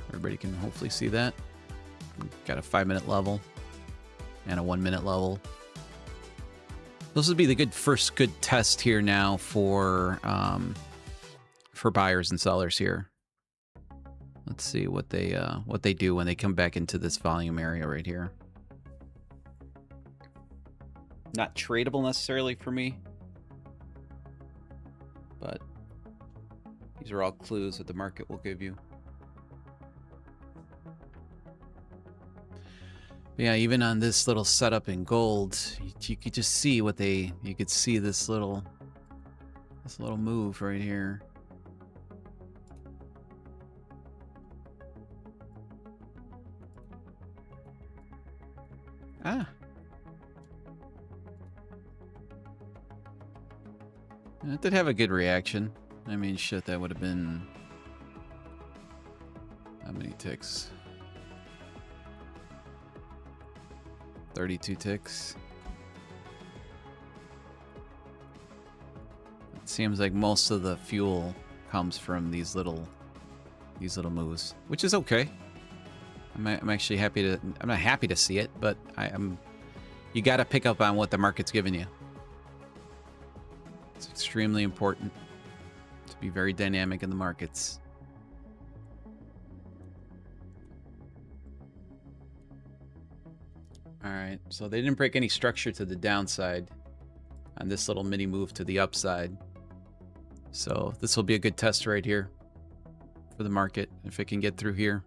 S1: Everybody can hopefully see that. We've got a 5-minute level and a 1-minute level. This would be the first good test here now for buyers and sellers here. Let's see what they do when they come back into this volume area right here. Not tradable necessarily for me, but these are all clues that the market will give you. But yeah, even on this little setup in gold, you could just see what you could see this little move right here. Ah. It did have a good reaction. I mean, shit, that would have been... How many ticks? 32 ticks. It seems like most of the fuel comes from these little moves, which is okay. I'm actually happy to... I'm not happy to see it, but you got to pick up on what the market's giving you. It's extremely important to be very dynamic in the markets. All right, so they didn't break any structure to the downside on this little mini move to the upside. So this will be a good test right here for the market if it can get through here.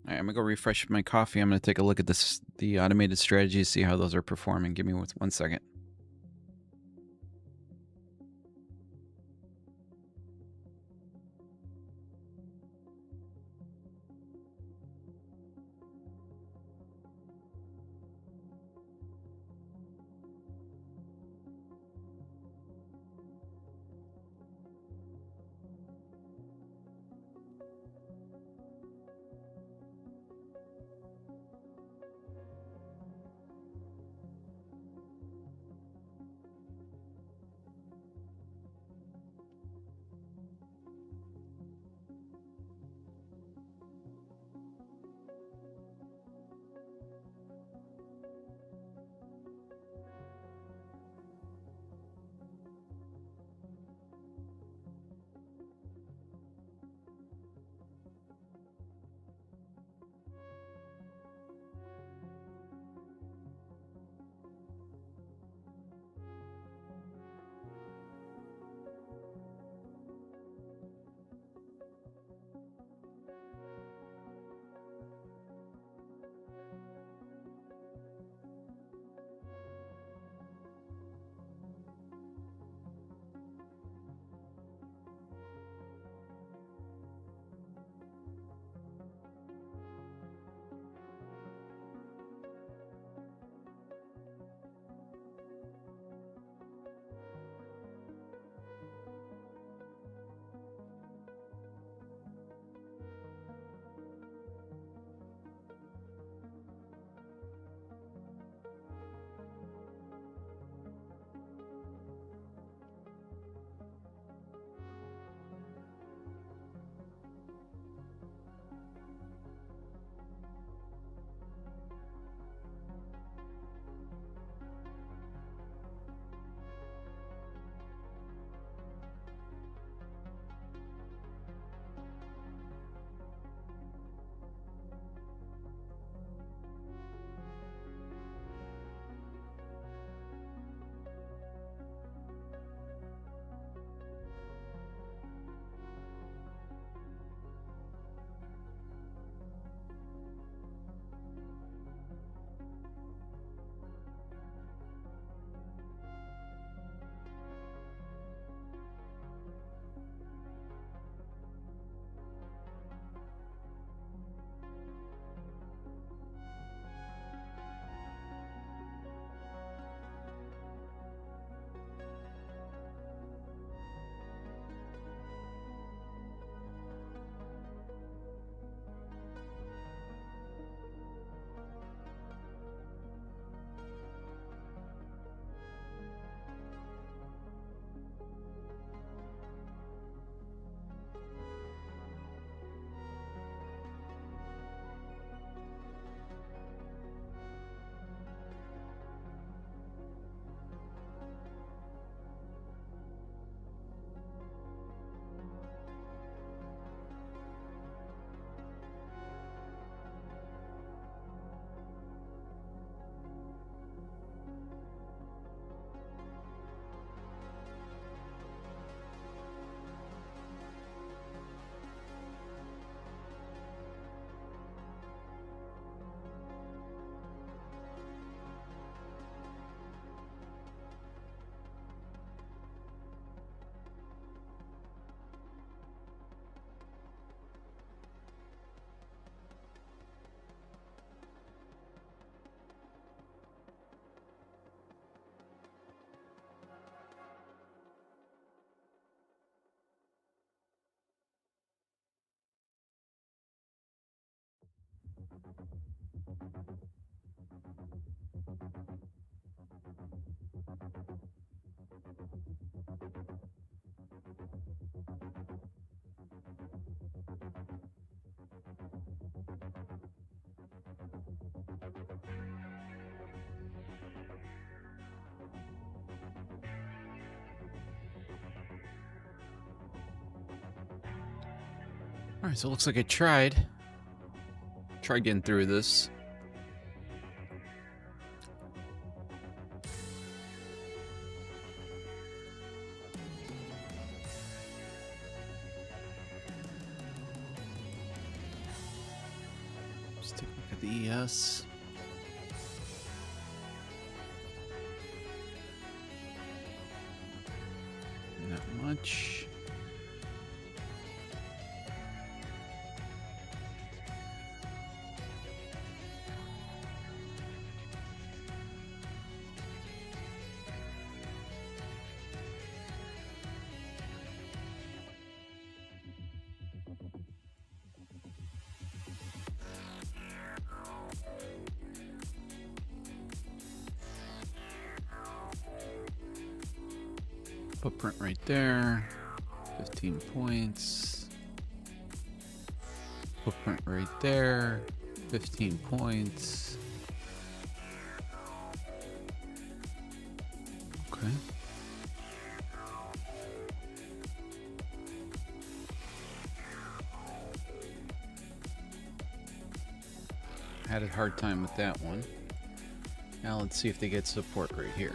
S1: All right, I'm gonna go refresh my coffee. I'm gonna take a look at the automated strategies, see how those are performing. Give me 1 second. All right, so it looks like I tried getting through this. Just take a look at the ES. Not much. Footprint right there, 15 points. Footprint right there, 15 points. Okay. Had a hard time with that one. Now let's see if they get support right here.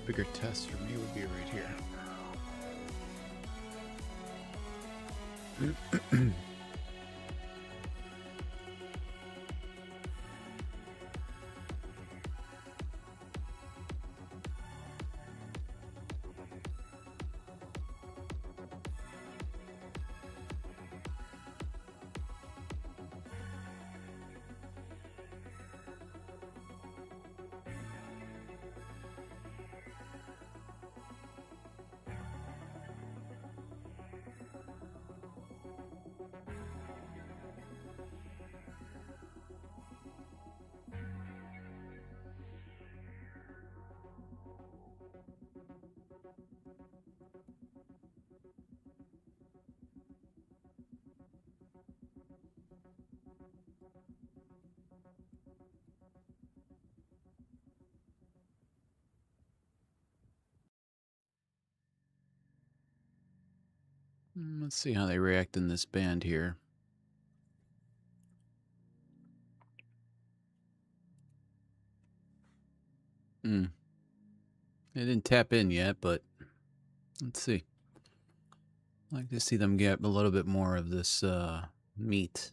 S1: Bigger test for me would be right here. Let's see how they react in this band here. They didn't tap in yet, but let's see. I'd like to see them get a little bit more of this meat.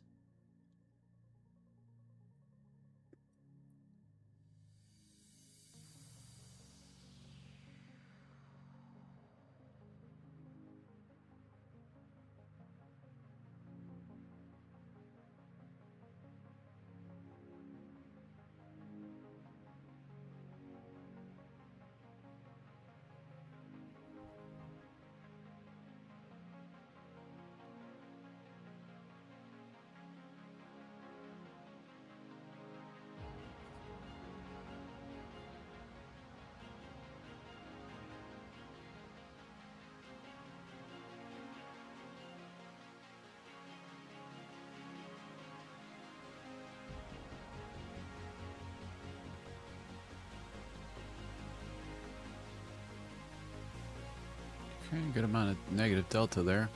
S1: Okay, good amount of negative delta there.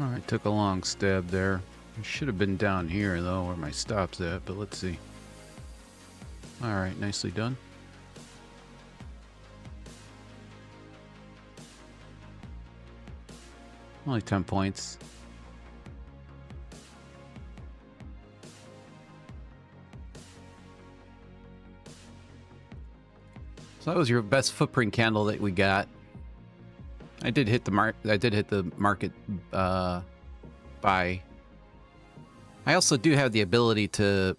S1: All right, took a long stab there. It should have been down here, though, where my stop's at, but let's see. All right, nicely done. Only 10 points. So that was your best footprint candle that we got. I did hit the market buy. I also do have the ability to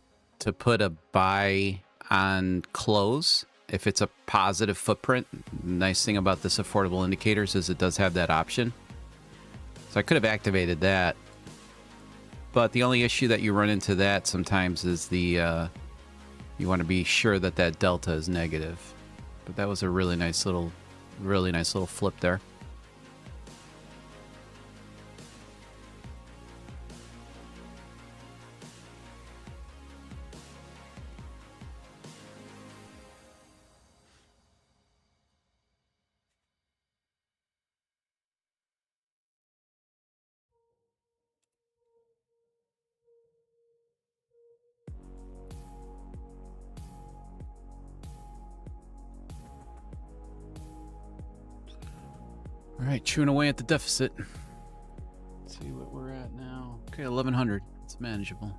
S1: put a buy on close if it's a positive footprint. Nice thing about this affordable indicators is it does have that option. So I could have activated that. But the only issue that you run into that sometimes is the you want to be sure that that delta is negative. But that was a really nice little flip there. All right, chewing away at the deficit. Let's see what we're at now. Okay, 1100. It's manageable.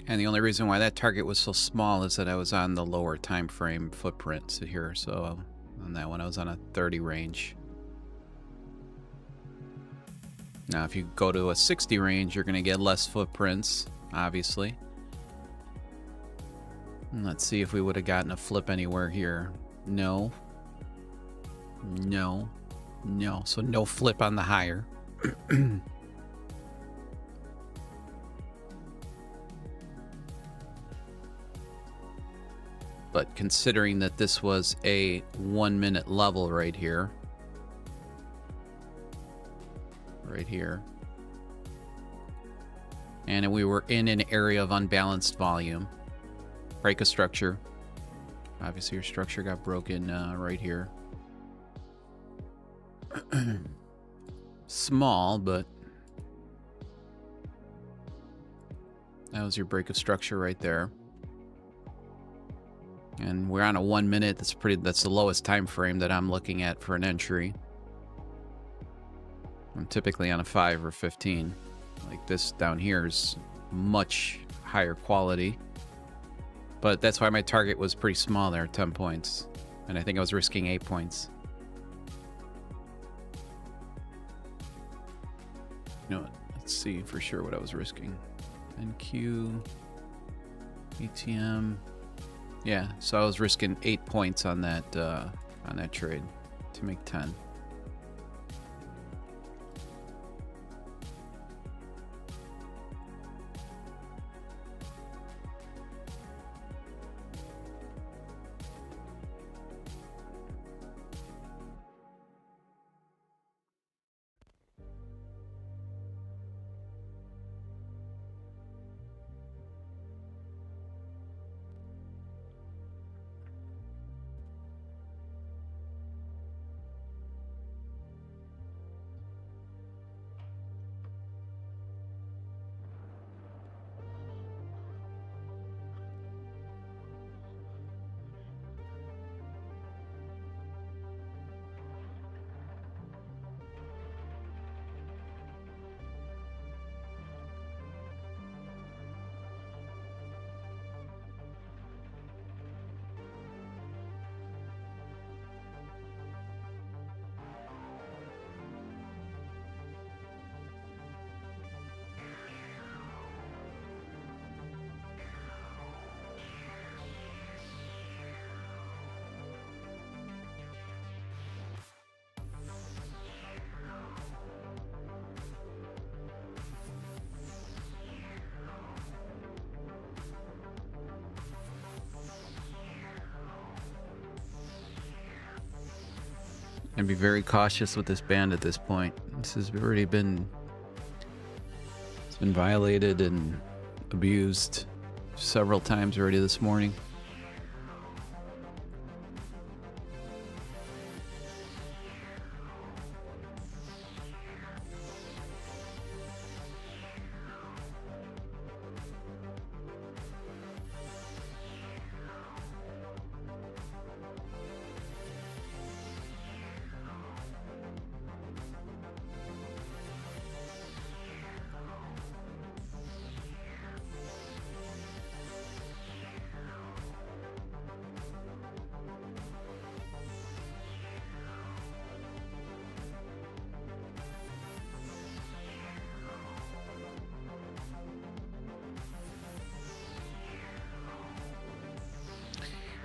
S1: And the only reason why that target was so small is that I was on the lower time frame footprint here. So on that one, I was on a 30 range. Now, if you go to a 60 range, you're going to get less footprints, obviously. And let's see if we would have gotten a flip anywhere here. No. No. No. So no flip on the higher. But considering that this was a 1 minute level right here, and we were in an area of unbalanced volume, break a structure. Obviously, your structure got broken right here. Small, but that was your break of structure right there. And we're on a 1 minute. That's the lowest time frame that I'm looking at for an entry. I'm typically on a 5 or 15. Like this down here is much higher quality. But that's why my target was pretty small there, 10 points. And I think I was risking 8 points. You know what? Let's see for sure what I was risking. NQ, ATM. Yeah, so I was risking 8 points on that trade to make 10. And be very cautious with this band at this point. This has already been... It's been violated and abused several times already this morning.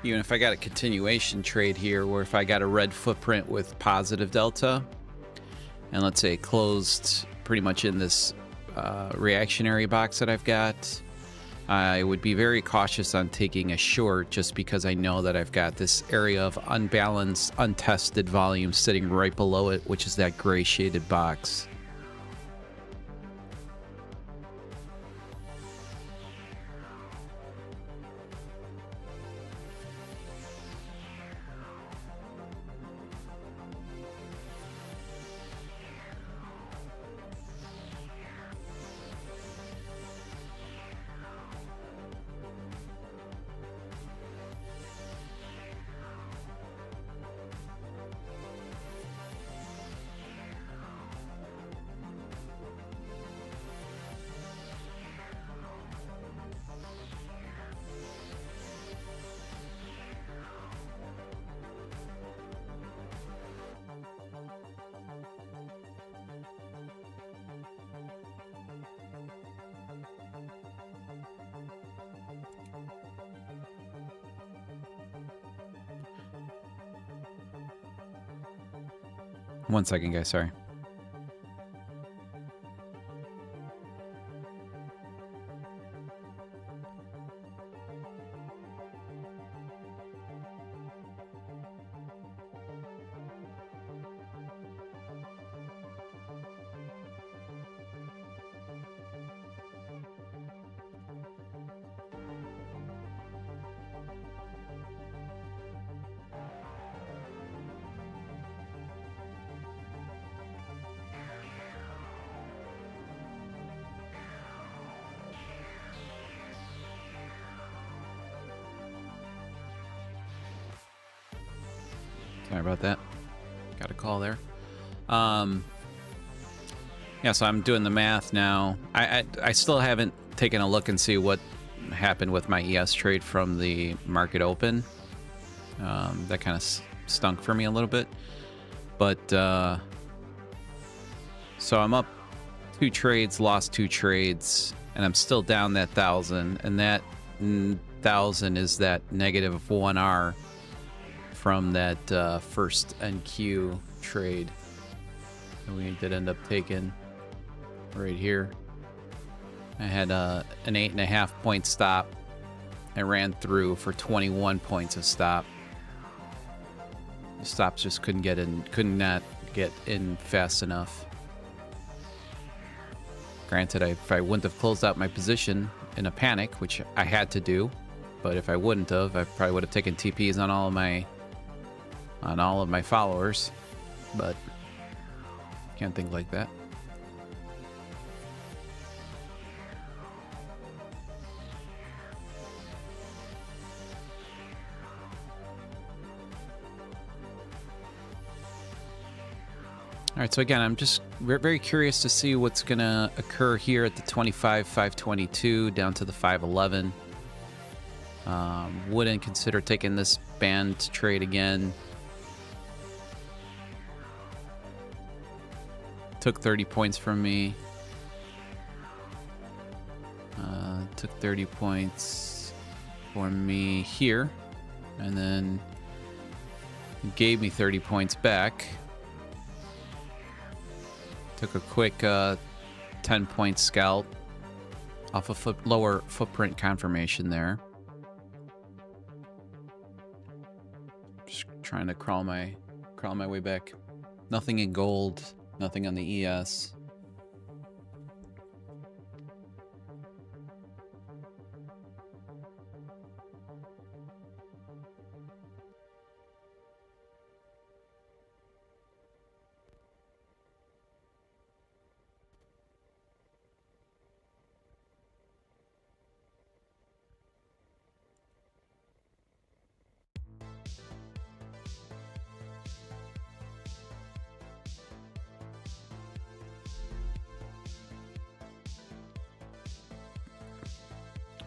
S1: Even if I got a continuation trade here, where if I got a red footprint with positive delta, and let's say it closed pretty much in this reactionary box that I've got, I would be very cautious on taking a short, just because I know that I've got this area of unbalanced, untested volume sitting right below it, which is that gray shaded box. One second, guys, sorry. Sorry about that. Got a call there. Yeah, so I'm doing the math now. I still haven't taken a look and see what happened with my ES trade from the market open. That kind of stunk for me a little bit. But, so I'm up 2 trades, lost 2 trades, and I'm still down that 1,000. And that 1,000 is that negative 1R from that first NQ trade that we did end up taking right here. I had an 8.5 point stop. I ran through for 21 points of stop. The stops just could not get in fast enough. Granted, if I wouldn't have closed out my position in a panic, which I had to do, but if I wouldn't have, I probably would have taken TPs on all of my followers, but can't think like that. All right, so again, I'm just very curious to see what's going to occur here at the 25,522 down to the 511. Wouldn't consider taking this band trade again. Took 30 points from me. Took 30 points for me here, and then gave me 30 points back. Took a quick 10-point scalp off a lower footprint confirmation there. Just trying to crawl my way back. Nothing in gold, nothing on the ES.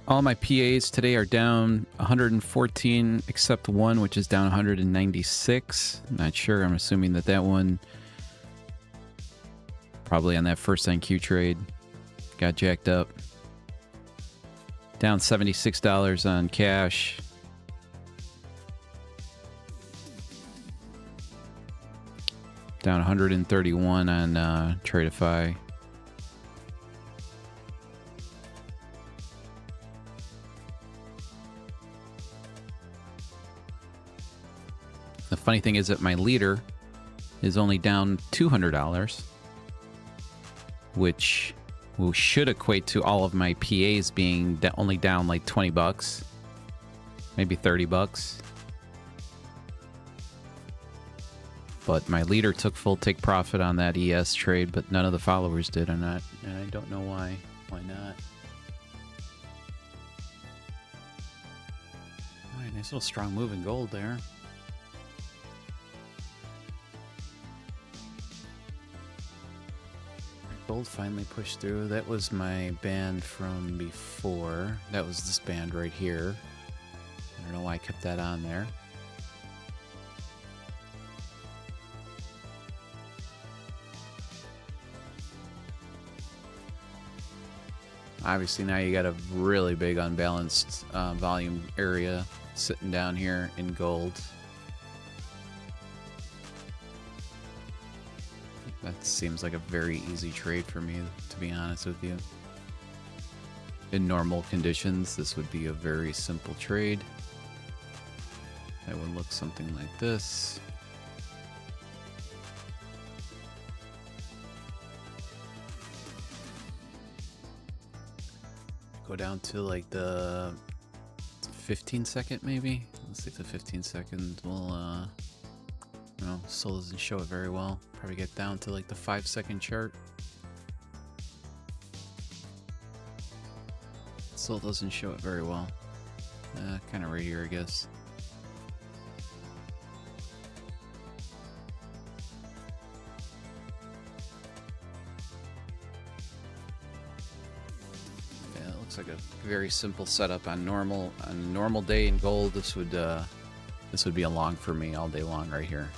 S1: All my PAs today are down 114, except one, which is down 196. Not sure. I'm assuming that that one, probably on that first NQ trade, got jacked up. Down $76 on cash. Down 131 on Tradeify. The funny thing is that my leader is only down $200, which should equate to all of my PAs being only down like 20 bucks, maybe 30 bucks. But my leader took full take profit on that ES trade, but none of the followers did on that, and I don't know why. Why not? All right, nice little strong move in gold there. Gold finally pushed through. That was my band from before. That was this band right here. I don't know why I kept that on there. Obviously now you got a really big unbalanced volume area sitting down here in gold. That seems like a very easy trade for me, to be honest with you. In normal conditions, this would be a very simple trade. That would look something like this. Go down to like the 15-second maybe. Let's see if the 15-second will no, still doesn't show it very well. Probably get down to like the 5-second chart. Still doesn't show it very well. Kind of right here, I guess. Yeah, it looks like a very simple setup on a normal day in gold. This would be a long for me all day long right here.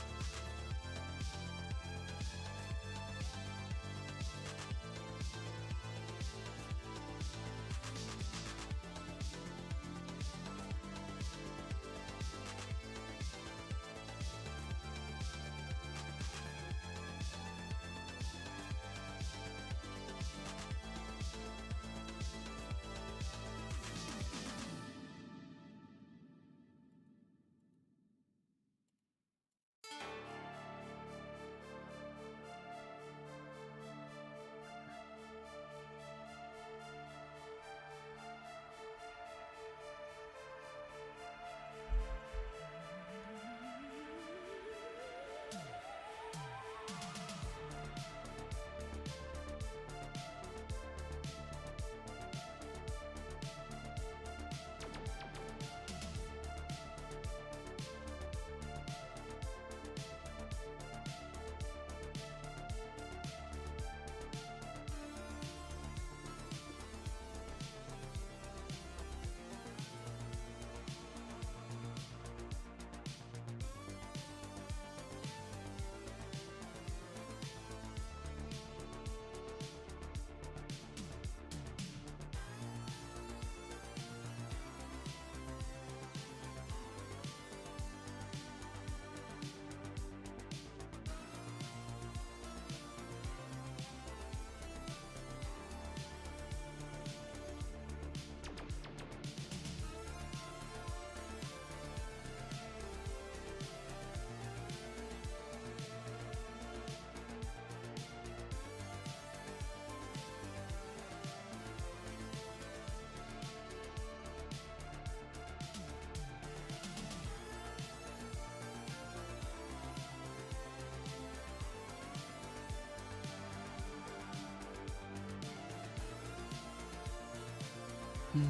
S1: All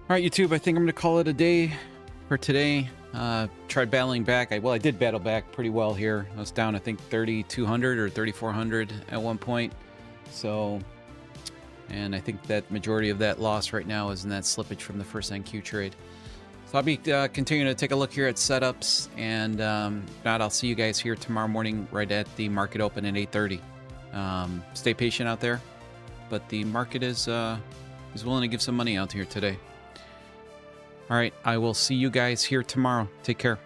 S1: right, YouTube, I think I'm going to call it a day for today. Tried battling back. I did battle back pretty well here. I was down, I think, 3,200 or 3,400 at one point. So, and I think that majority of that loss right now is in that slippage from the first NQ trade. So I'll be continuing to take a look here at setups, and if not, I'll see you guys here tomorrow morning right at the market open at 8:30. Stay patient out there, but the market is willing to give some money out here today. All right, I will see you guys here tomorrow. Take care.